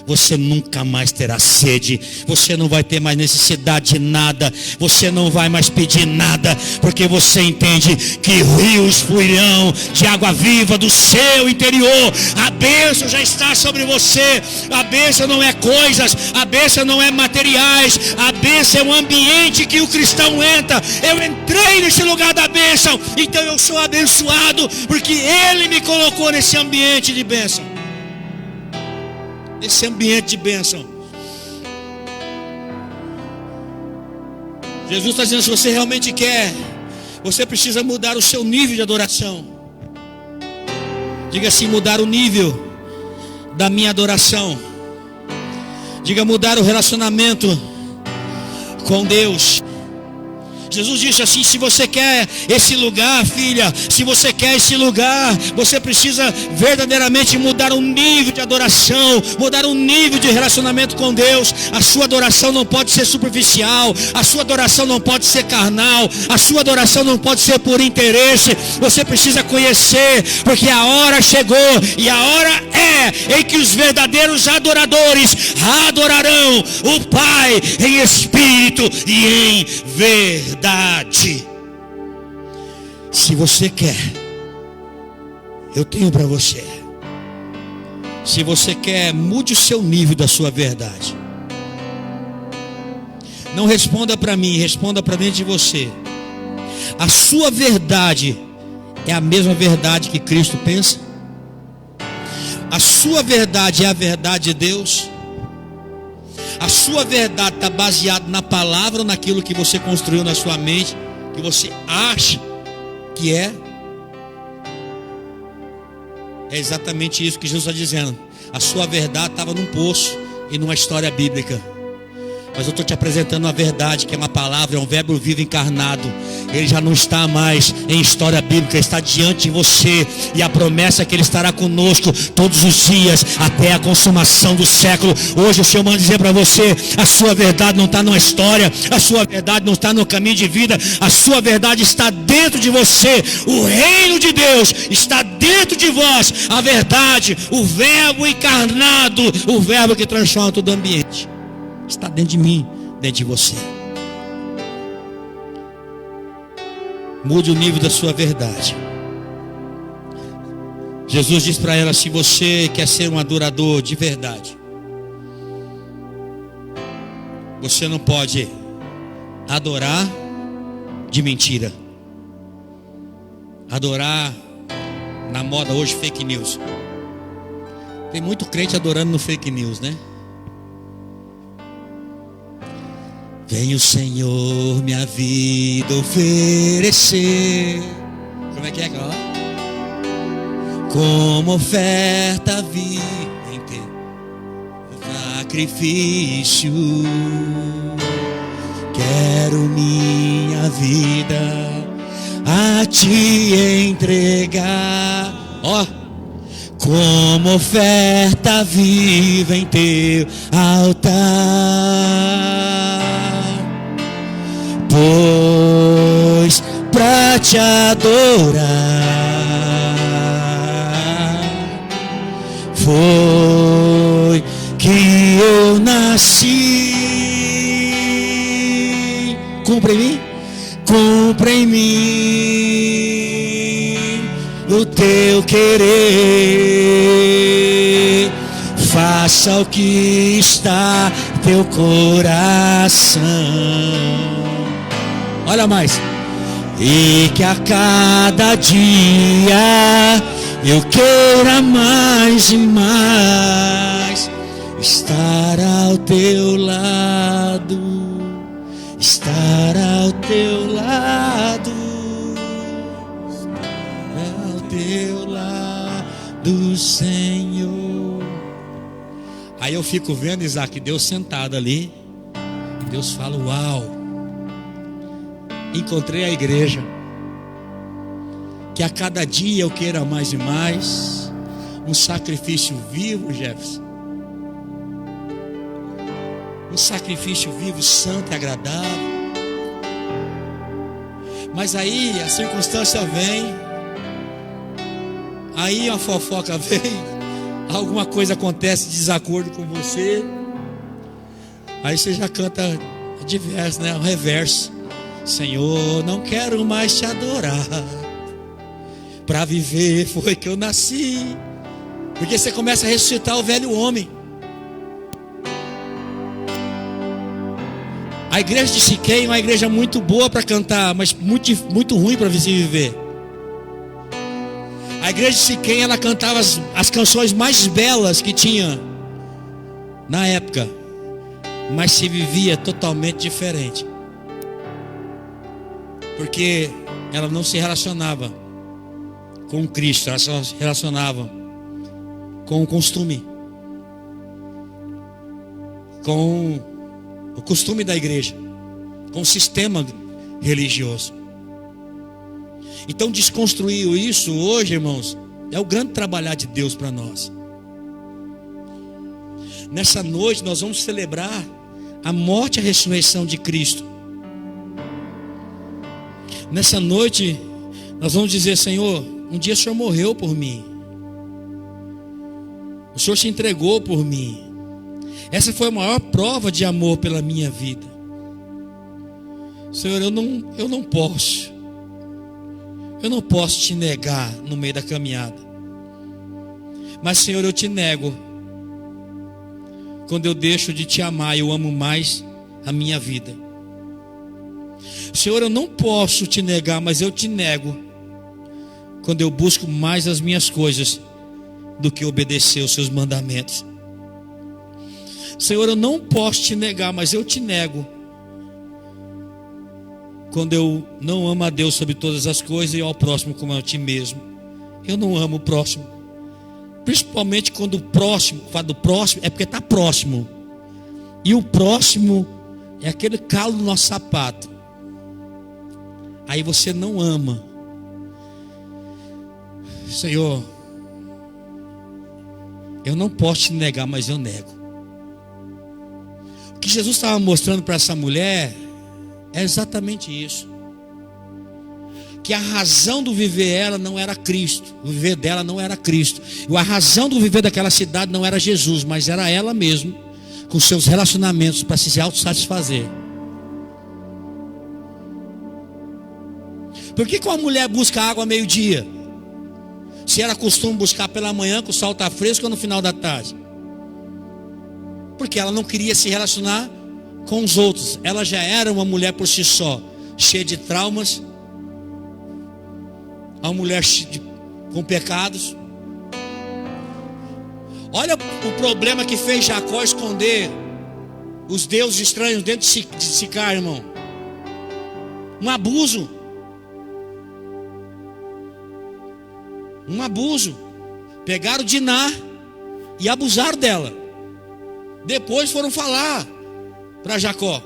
você nunca mais terá sede, você não vai ter mais necessidade de nada, você não vai mais pedir nada, porque você entende que rios fluirão de água viva do seu interior. A bênção já está sobre você. A bênção não é coisas, a bênção não é materiais, a bênção é um ambiente que o cristão entra. Eu entrei nesse lugar da bênção, então eu sou abençoado, porque Ele me colocou nesse ambiente de bênção. Esse ambiente de bênção. Jesus está dizendo: se você realmente quer, você precisa mudar o seu nível de adoração. Diga assim: mudar o nível da minha adoração. Diga: mudar o relacionamento com Deus. Jesus disse assim: se você quer esse lugar, filha, se você quer esse lugar, você precisa verdadeiramente mudar o nível de adoração, mudar o nível de relacionamento com Deus. A sua adoração não pode ser superficial, a sua adoração não pode ser carnal, a sua adoração não pode ser por interesse. Você precisa conhecer, porque a hora chegou, e a hora é em que os verdadeiros adoradores adorarão o Pai em espírito e em verdade. Se você quer, eu tenho para você. Se você quer, mude o seu nível da sua verdade. Não responda para mim, responda para dentro de você. A sua verdade é a mesma verdade que Cristo pensa? A sua verdade é a verdade de Deus? A sua verdade está baseada na palavra ou naquilo que você construiu na sua mente, que você acha que é? É exatamente isso que Jesus está dizendo. A sua verdade estava num poço e numa história bíblica. Mas eu estou te apresentando a verdade, que é uma palavra, é um verbo vivo encarnado. Ele já não está mais em história bíblica, está diante de você. E a promessa é que Ele estará conosco todos os dias, até a consumação do século. Hoje o Senhor manda dizer para você: a sua verdade não está numa história, a sua verdade não está no caminho de vida, a sua verdade está dentro de você. O reino de Deus está dentro de vós. A verdade, o verbo encarnado, o verbo que transforma todo o ambiente, está dentro de mim, dentro de você. Mude o nível da sua verdade. Jesus diz para ela: se você quer ser um adorador de verdade, você não pode adorar de mentira. adorar na moda hoje fake news. Tem muito crente adorando no fake news, né? Vem o Senhor minha vida oferecer. Como é que é? Como oferta viva em teu sacrifício. Quero minha vida a te entregar. Ó, como oferta viva em teu altar. Pois pra te adorar foi que eu nasci. Cumpre em mim, cumpre em mim o teu querer. Faça o que está teu coração. Olha mais. E que a cada dia eu queira mais e mais estar ao teu lado, estar ao teu lado, estar ao teu lado, Senhor. Aí eu fico vendo, Isaac, Deus sentado ali. Deus fala: uau, encontrei a igreja. Que a cada dia eu queira mais e mais um sacrifício vivo, Jefferson. Um sacrifício vivo, santo e agradável. Mas aí a circunstância vem, aí a fofoca vem, alguma coisa acontece de desacordo com você, aí você já canta diverso, né? O reverso. Senhor, não quero mais te adorar. Para viver foi que eu nasci. Porque você começa a ressuscitar o velho homem. A igreja de Siquém é uma igreja muito boa para cantar, mas muito ruim para se viver. A igreja de Siquém, ela cantava as canções mais belas que tinha na época, mas se vivia totalmente diferente. Porque ela não se relacionava com Cristo, ela só se relacionava com o costume, com o costume da igreja, com o sistema religioso. Então desconstruir isso hoje, irmãos, é o grande trabalhar de Deus para nós. Nessa noite nós vamos celebrar a morte e a ressurreição de Cristo. Nessa noite nós vamos dizer: Senhor, um dia o Senhor morreu por mim, o Senhor se entregou por mim. Essa foi a maior prova de amor pela minha vida. Senhor, eu não posso te negar no meio da caminhada. Mas, Senhor, eu te nego quando eu deixo de te amar. Eu amo mais a minha vida. Senhor, eu não posso te negar, mas eu te nego quando eu busco mais as minhas coisas do que obedecer os seus mandamentos. Senhor, eu não posso te negar, mas eu te nego quando eu não amo a Deus sobre todas as coisas e ao próximo como a ti mesmo. Eu não amo o próximo, principalmente quando o próximo, fala do próximo, é porque está próximo, e o próximo é aquele calo do nosso sapato. Aí você não ama. Senhor, eu não posso te negar, mas eu nego. O que Jesus estava mostrando para essa mulher é exatamente isso. Que a razão do viver dela não era Cristo. O viver dela não era Cristo. E a razão do viver daquela cidade não era Jesus, mas era ela mesma, com seus relacionamentos para se autossatisfazer. Por que uma mulher busca água ao meio-dia? Se era costume buscar pela manhã, com o sol está fresco, ou no final da tarde? Porque ela não queria se relacionar com os outros. Ela já era uma mulher por si só, cheia de traumas, uma mulher com pecados. Olha o problema que fez Jacó esconder os deuses estranhos dentro de Sicar, irmão. Um abuso. Um abuso. Pegaram Diná e abusaram dela. Depois foram falar para Jacó.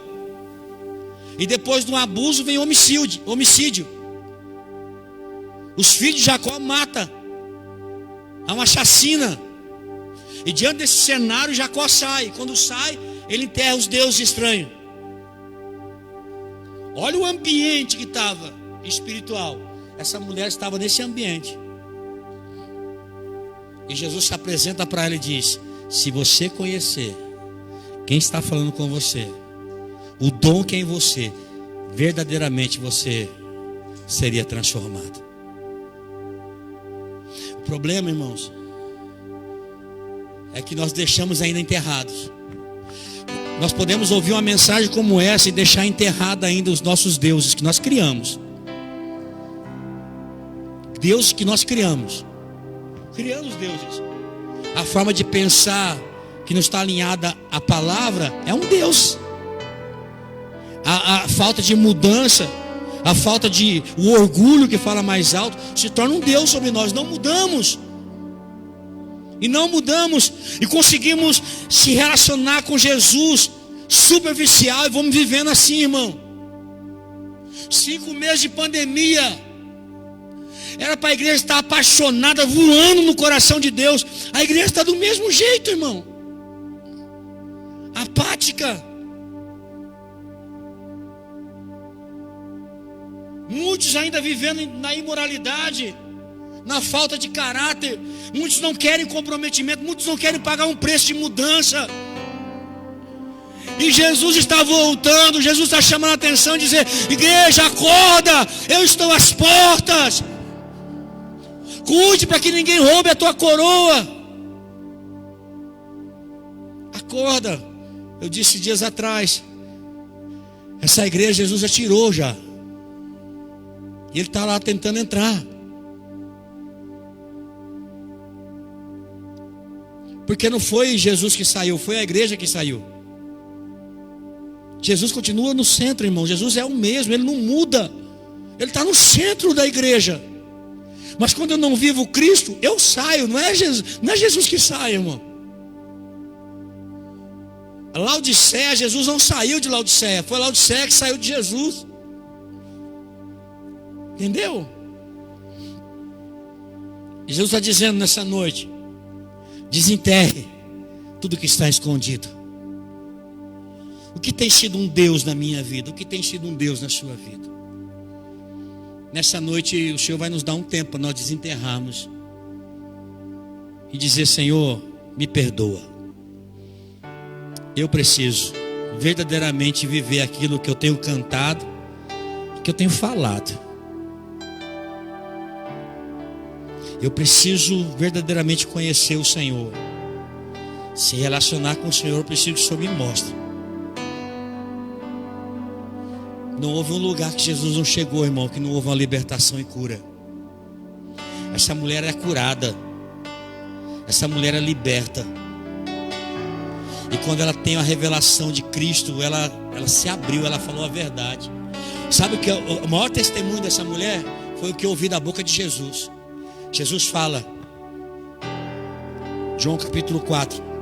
E depois do abuso vem homicídio. Os filhos de Jacó matam. Há uma chacina. E diante desse cenário Jacó sai. Quando sai, ele enterra os deuses estranhos. Olha o ambiente que estava espiritual. Essa mulher estava nesse ambiente. E Jesus se apresenta para ela e diz: se você conhecer quem está falando com você, o dom que é em você, verdadeiramente você seria transformado. O problema, irmãos, é que nós deixamos ainda enterrados. Nós podemos ouvir uma mensagem como essa e deixar enterrada ainda os nossos deuses que nós criamos. Deus que nós criamos. Criamos deuses. A forma de pensar que não está alinhada à palavra é um Deus. A falta de mudança, a falta de o orgulho que fala mais alto, se torna um Deus sobre nós. Não mudamos. E não mudamos. E conseguimos se relacionar com Jesus superficial. E vamos vivendo assim, irmão. 5 meses de pandemia. Era para a igreja estar apaixonada, voando no coração de Deus. A igreja está do mesmo jeito, irmão. Apática. Muitos ainda vivendo na imoralidade, na falta de caráter. Muitos não querem comprometimento. Muitos não querem pagar um preço de mudança. E Jesus está voltando. Jesus está chamando a atenção e dizer: igreja, acorda, eu estou às portas. Cuide para que ninguém roube a tua coroa. Acorda. Eu disse dias atrás, essa igreja Jesus já tirou já. E ele está lá tentando entrar. Porque não foi Jesus que saiu, foi a igreja que saiu. Jesus continua no centro, irmão. Jesus é o mesmo, ele não muda. Ele está no centro da igreja. Mas quando eu não vivo Cristo, eu saio. Não é Jesus que sai, irmão. A Laodiceia, Jesus não saiu de Laodiceia. Foi a Laodiceia que saiu de Jesus. Entendeu? E Jesus está dizendo nessa noite: desenterre tudo que está escondido. O que tem sido um Deus na minha vida? O que tem sido um Deus na sua vida? Nessa noite o Senhor vai nos dar um tempo para nós desenterrarmos e dizer: Senhor, me perdoa. Eu preciso verdadeiramente viver aquilo que eu tenho cantado, que eu tenho falado. Eu preciso verdadeiramente conhecer o Senhor. Se relacionar com o Senhor, eu preciso que o Senhor me mostre. Não houve um lugar que Jesus não chegou, irmão, que não houve uma libertação e cura. Essa mulher é curada. Essa mulher é liberta. E quando ela tem a revelação de Cristo, ela se abriu, ela falou a verdade. Sabe o que o maior testemunho dessa mulher foi o que eu ouvi da boca de Jesus. Jesus fala, João capítulo 4: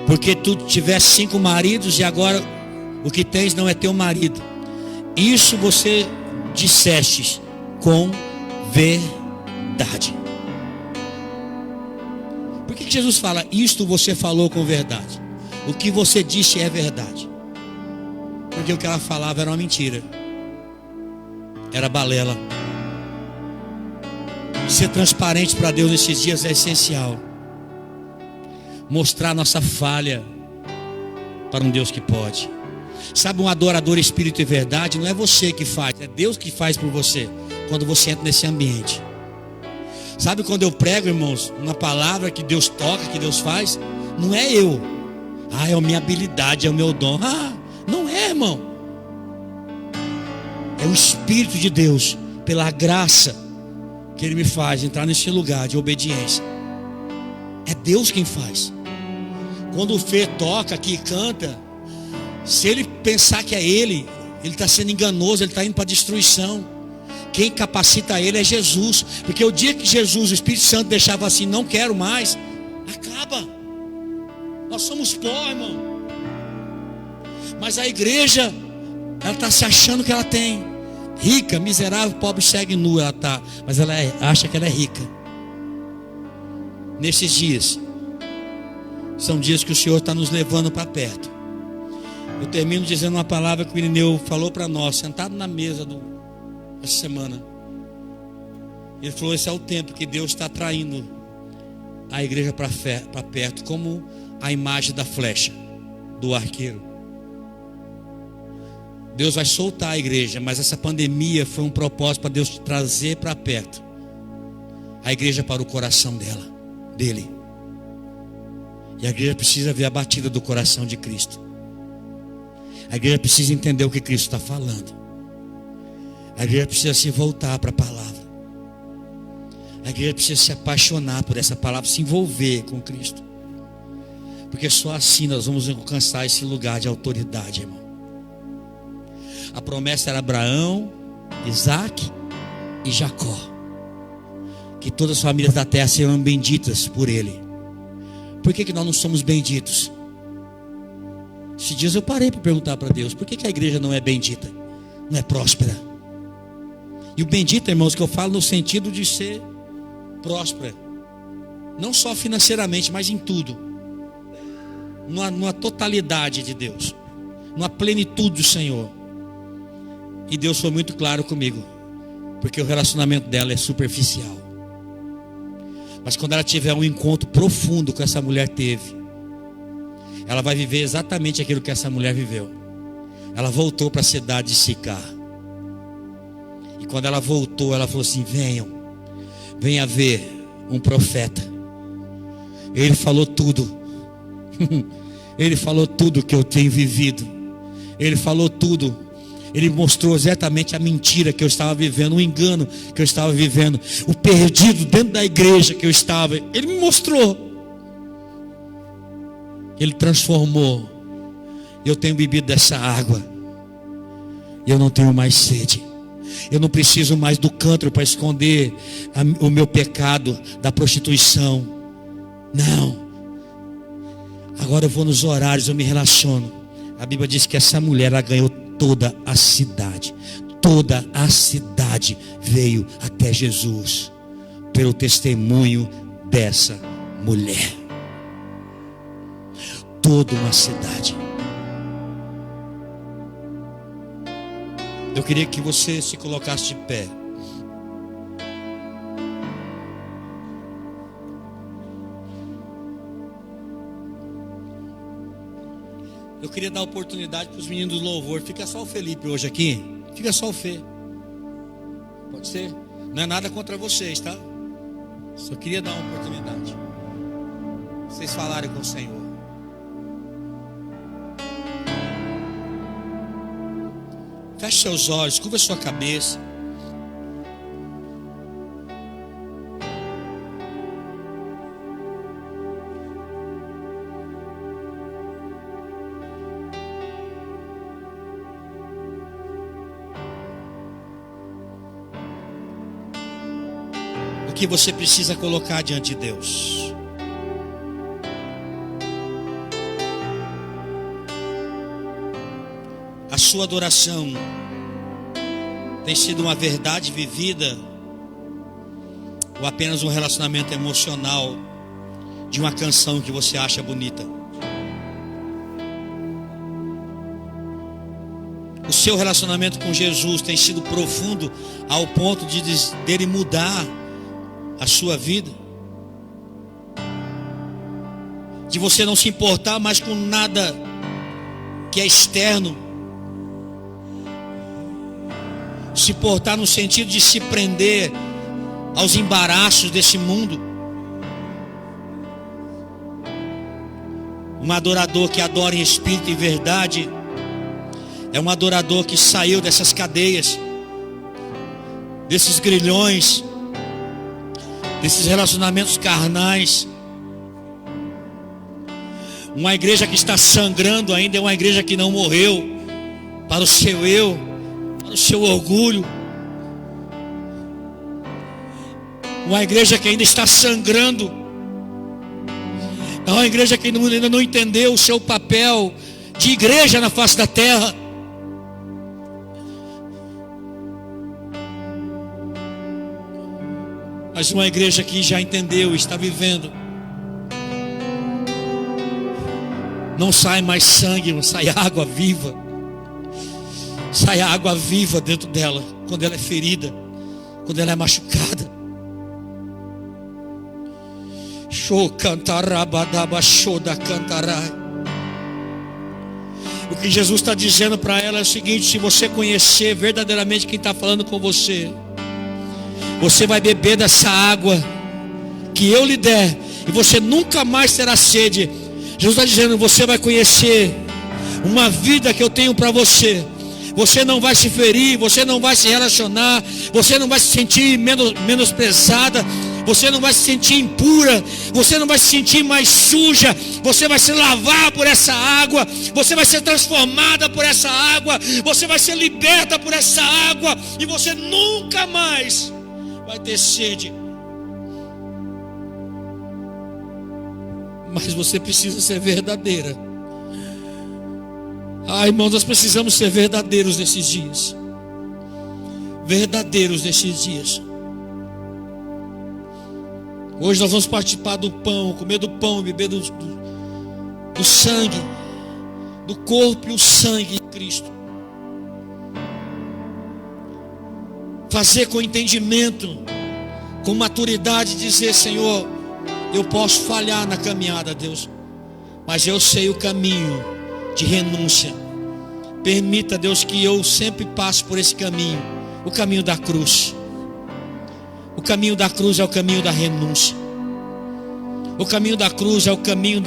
porque tu tiveste 5 maridos e agora o que tens não é teu marido. Isso você disseste com verdade. Por que Jesus fala isto você falou com verdade? O que você disse é verdade. Porque o que ela falava era uma mentira. Era balela. Ser transparente para Deus nesses dias é essencial. Mostrar nossa falha para um Deus que pode. Sabe, um adorador espírito e verdade não é você que faz, é Deus que faz por você. Quando você entra nesse ambiente. Sabe, quando eu prego, irmãos, uma palavra que Deus toca, que Deus faz, não é eu. É a minha habilidade, é o meu dom. Não é, irmão. É o Espírito de Deus, pela graça, que Ele me faz entrar nesse lugar de obediência. É Deus quem faz. Quando o Fê toca aqui e canta, se ele pensar que é ele está sendo enganoso, ele está indo para a destruição. Quem capacita ele é Jesus. Porque o dia que Jesus, o Espírito Santo, deixava assim, não quero mais, acaba. Nós somos pó, irmão. Mas a igreja, ela está se achando que ela tem. Rica, miserável, pobre, cega e nua ela está. Mas ela acha que ela é rica. Nesses dias, são dias que o Senhor está nos levando para perto. Eu termino dizendo uma palavra que o Irineu falou para nós, sentado na mesa essa semana. Ele falou: esse é o tempo que Deus está traindo a igreja para perto, como a imagem da flecha do arqueiro. Deus vai soltar a igreja, mas essa pandemia foi um propósito para Deus te trazer para perto a igreja para o coração dele. E a igreja precisa ver a batida do coração de Cristo. A igreja precisa entender o que Cristo está falando. A igreja precisa se voltar para a palavra. A igreja precisa se apaixonar por essa palavra, se envolver com Cristo. Porque só assim nós vamos alcançar esse lugar de autoridade, irmão. A promessa era Abraão, Isaac e Jacó, que todas as famílias da terra serão benditas por ele. Por que nós não somos benditos? Esses dias eu parei para perguntar para Deus: por que a igreja não é bendita? Não é próspera? E o bendito, irmãos, que eu falo no sentido de ser próspera, não só financeiramente, mas em tudo, numa totalidade de Deus, numa plenitude do Senhor. E Deus foi muito claro comigo, porque o relacionamento dela é superficial. Mas quando ela tiver um encontro profundo com essa mulher teve, ela vai viver exatamente aquilo que essa mulher viveu. Ela voltou para a cidade de Sicar. E quando ela voltou, ela falou assim: venha ver um profeta. Ele falou tudo. Ele falou tudo que eu tenho vivido. Ele falou tudo. Ele mostrou exatamente a mentira que eu estava vivendo, o engano que eu estava vivendo, o perdido dentro da igreja que eu estava. Ele me mostrou. Ele transformou. Eu tenho bebido dessa água e eu não tenho mais sede. Eu não preciso mais do cântaro para esconder o meu pecado da prostituição. Não. Agora eu vou nos horários, eu me relaciono. A Bíblia diz que essa mulher, ela ganhou toda a cidade. Toda a cidade veio até Jesus pelo testemunho dessa mulher. Toda uma cidade. Eu queria que você se colocasse de pé. Eu queria dar oportunidade para os meninos do louvor. Fica só o Felipe hoje aqui. Fica só o Fê. Pode ser? Não é nada contra vocês, tá? Só queria dar uma oportunidade. Vocês falarem com o Senhor. Feche seus olhos, curva sua cabeça. O que você precisa colocar diante de Deus? A sua adoração tem sido uma verdade vivida ou apenas um relacionamento emocional de uma canção que você acha bonita? O seu relacionamento com Jesus tem sido profundo ao ponto de dele mudar a sua vida? De você não se importar mais com nada que é externo? Se portar no sentido de se prender aos embaraços desse mundo? Um adorador que adora em espírito e verdade é um adorador que saiu dessas cadeias. desses grilhões, desses relacionamentos carnais. Uma igreja que está sangrando ainda é uma igreja que não morreu para o seu eu, para o seu orgulho. Uma igreja que ainda está sangrando é uma igreja que ainda não entendeu o seu papel de igreja na face da terra. Mas uma igreja que já entendeu e está vivendo. Não sai mais sangue, sai água viva. Sai água viva dentro dela, quando ela é ferida, quando ela é machucada. Show cantarabadaba show da cantarai. O que Jesus está dizendo para ela é o seguinte: se você conhecer verdadeiramente quem está falando com você, você vai beber dessa água que eu lhe der, e você nunca mais terá sede. Jesus está dizendo: você vai conhecer uma vida que eu tenho para você. Você não vai se ferir, você não vai se relacionar, você não vai se sentir menosprezada, você não vai se sentir impura, você não vai se sentir mais suja. Você vai se lavar por essa água, você vai ser transformada por essa água, você vai ser liberta por essa água, e você nunca mais vai ter sede. Mas você precisa ser verdadeira. Irmãos, nós precisamos ser verdadeiros nesses dias. Verdadeiros nesses dias. Hoje nós vamos participar do pão, comer do pão, beber do sangue, do corpo e o sangue de Cristo. Fazer com entendimento, com maturidade, dizer: Senhor, eu posso falhar na caminhada, Deus, mas eu sei o caminho de renúncia. Permita, Deus, que eu sempre passe por esse caminho, o caminho da cruz. O caminho da cruz é o caminho da renúncia. O caminho da cruz é o caminho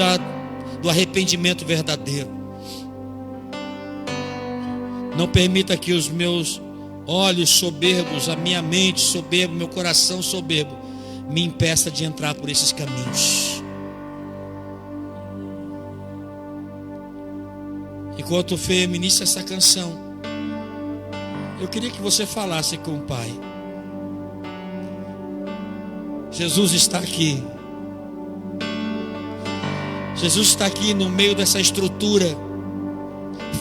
do arrependimento verdadeiro. Não permita que os meus olhos soberbos, a minha mente soberba, meu coração soberbo me impeça de entrar por esses caminhos. Enquanto o Fê ministra essa canção, eu queria que você falasse com o Pai. Jesus está aqui. Jesus está aqui no meio dessa estrutura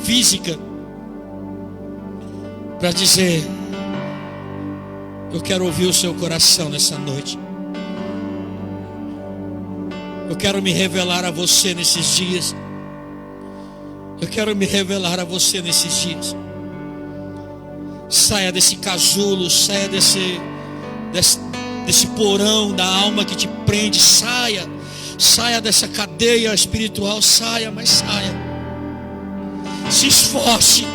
física para dizer: eu quero ouvir o seu coração nessa noite. Eu quero me revelar a você nesses dias. Eu quero me revelar a você nesses dias. Saia desse casulo, saia desse porão da alma que te prende. Saia dessa cadeia espiritual. Saia, mas saia. Se esforce.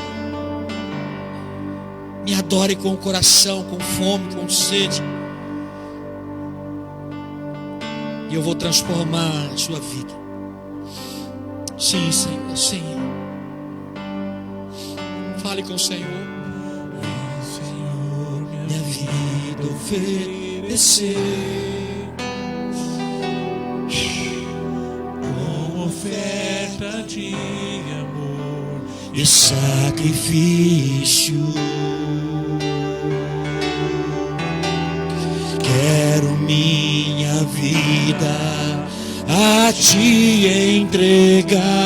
Me adore com o coração, com fome, com sede. E eu vou transformar a sua vida. Sim, Senhor, sim. Fale com o Senhor. Senhor, minha vida oferecer como oferta de amor e sacrifício. Quero minha vida a te entregar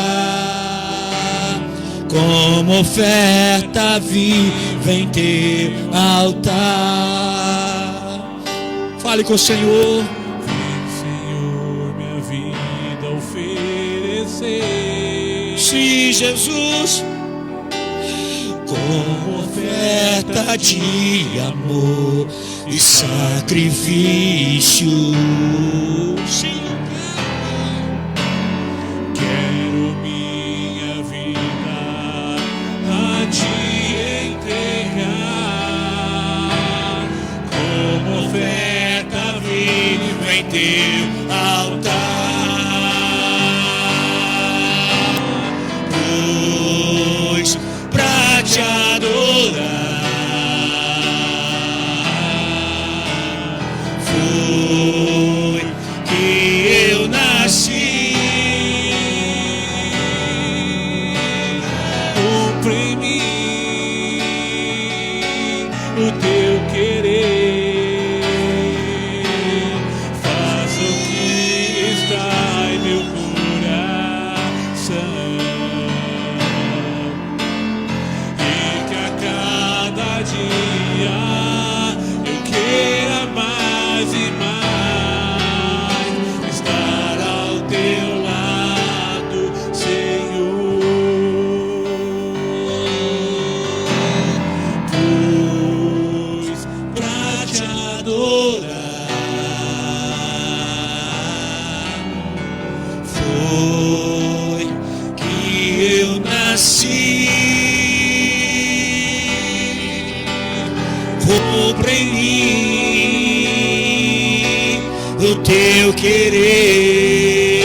como oferta viva em teu altar. Fale com o Senhor. Senhor, minha vida oferecer. Sim, Jesus. Como oferta de amor e sacrifício. Sim. Teu altar, pois pra te adorar teu querer,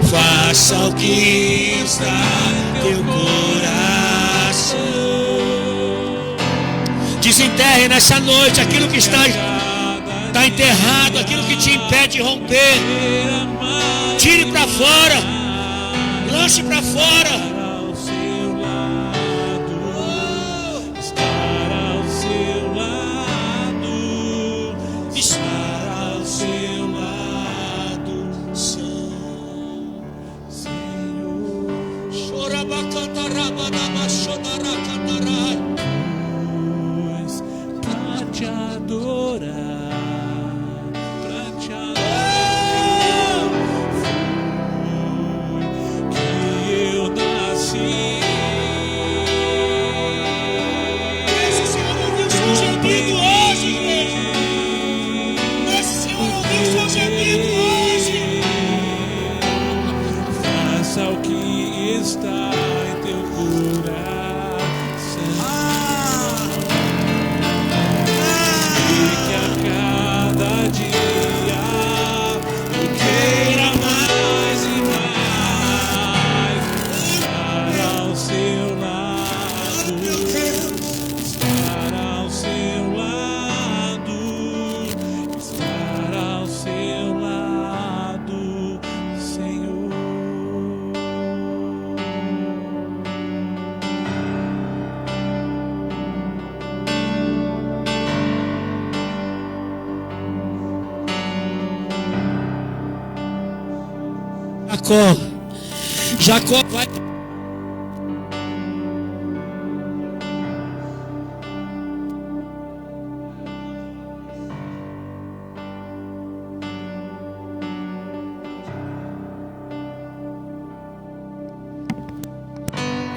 faça o que está em teu coração. Desenterre nessa noite aquilo que está enterrado, aquilo que te impede de romper. Tire para fora, lance para fora. Jacó vai.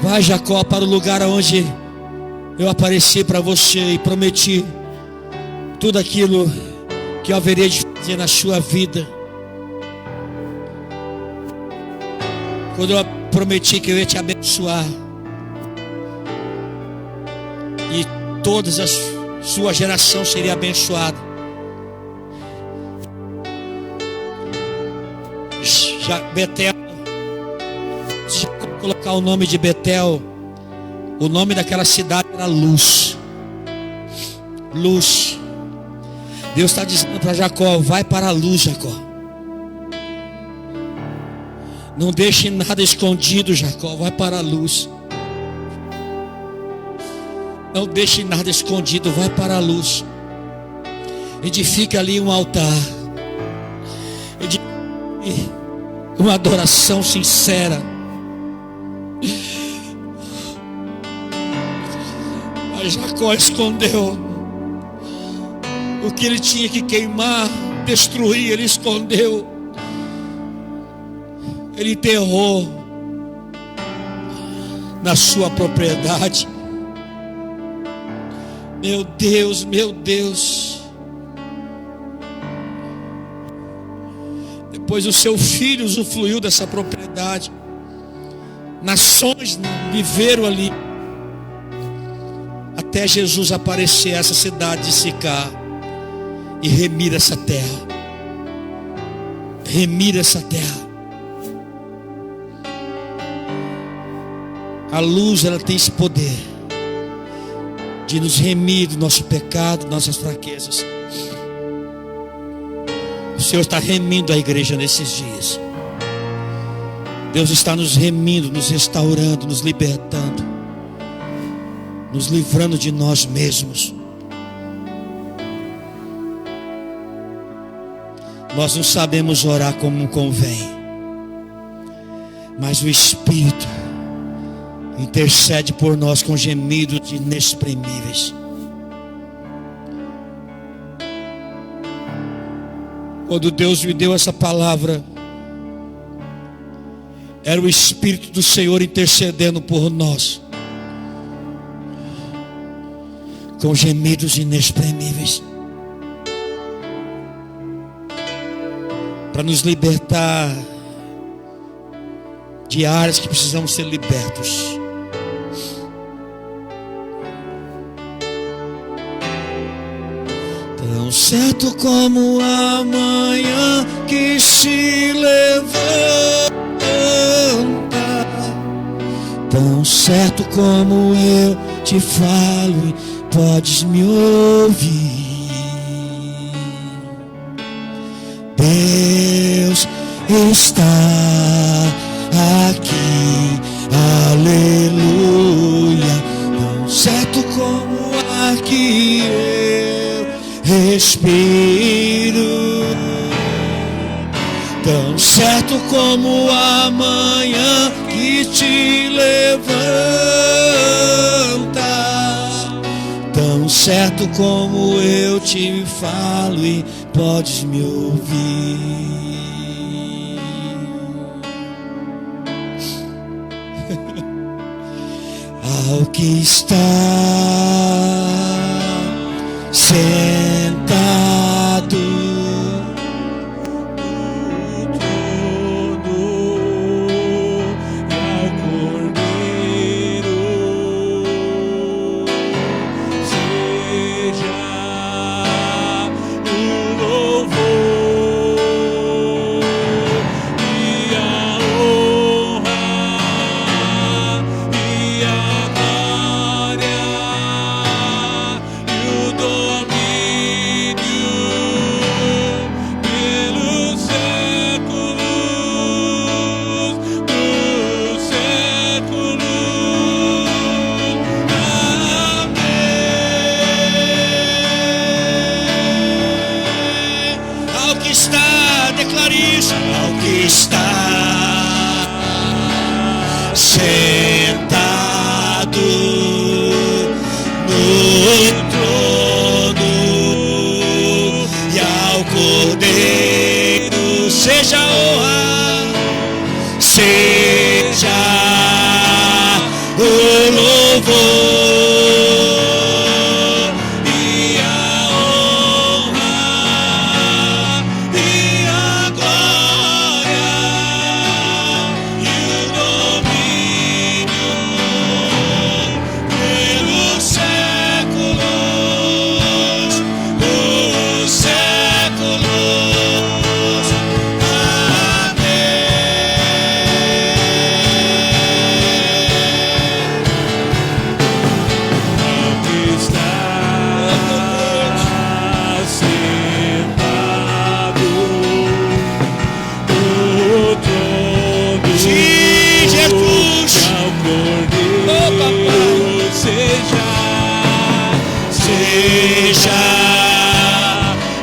Vai, Jacó, para o lugar onde eu apareci para você e prometi tudo aquilo que eu haveria de fazer na sua vida. Quando eu prometi que eu ia te abençoar e toda a sua geração seria abençoada. Betel, se colocar o nome de Betel, o nome daquela cidade era Luz. Luz. Deus está dizendo para Jacó: vai para a luz, Jacó. Não deixe nada escondido, Jacó. Vai para a luz. Não deixe nada escondido. Vai para a luz. Edifique ali um altar. Edifique uma adoração sincera. Mas Jacó escondeu o que ele tinha que queimar, destruir. Ele escondeu. Ele enterrou na sua propriedade. Meu Deus, meu Deus. Depois o seu filho usufruiu dessa propriedade. Nações viveram ali até Jesus aparecer essa cidade de Sicar e remir essa terra. Remir essa terra. A luz, ela tem esse poder de nos remir do nosso pecado, nossas fraquezas. O Senhor está remindo a igreja nesses dias. Deus está nos remindo, nos restaurando, nos libertando, nos livrando de nós mesmos. Nós não sabemos orar como convém, mas o Espírito intercede por nós com gemidos inexprimíveis. Quando Deus me deu essa palavra, era o Espírito do Senhor intercedendo por nós com gemidos inexprimíveis, para nos libertar de áreas que precisamos ser libertos. Tão certo como a manhã que se levanta, tão certo como eu te falo e podes me ouvir. Deus está aqui, aleluia. Tão certo como o ar que eu respiro, tão certo como a manhã que te levanta, tão certo como eu te falo e podes me ouvir. Ao que está sentado no trono e ao Cordeiro seja o louvor e a honra e a glória e o domínio pelos séculos dos séculos. Amém. Ao que está, declare isso, ao que está sentado no trono e ao Cordeiro seja a honra, seja o louvor e a honra e a glória e o domínio pelos séculos dos séculos. Amém. Aqui está sentado no trono. Sim, Jesus. E ao Cordeiro seja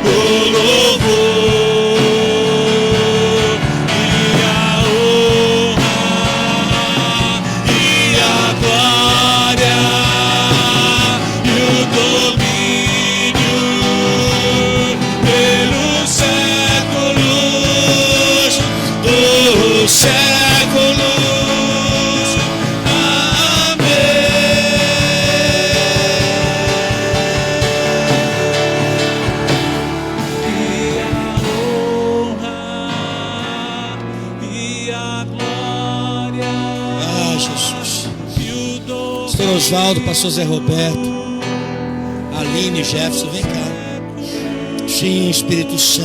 o louvor e a honra e a glória e o domínio pelos séculos dos séculos. Amém. E a honra e a glória. Ah, Jesus. E o domínio. Pastor Osvaldo, pastor Zé Roberto, Aline, Jefferson, vem cá. Sim, Espírito Santo.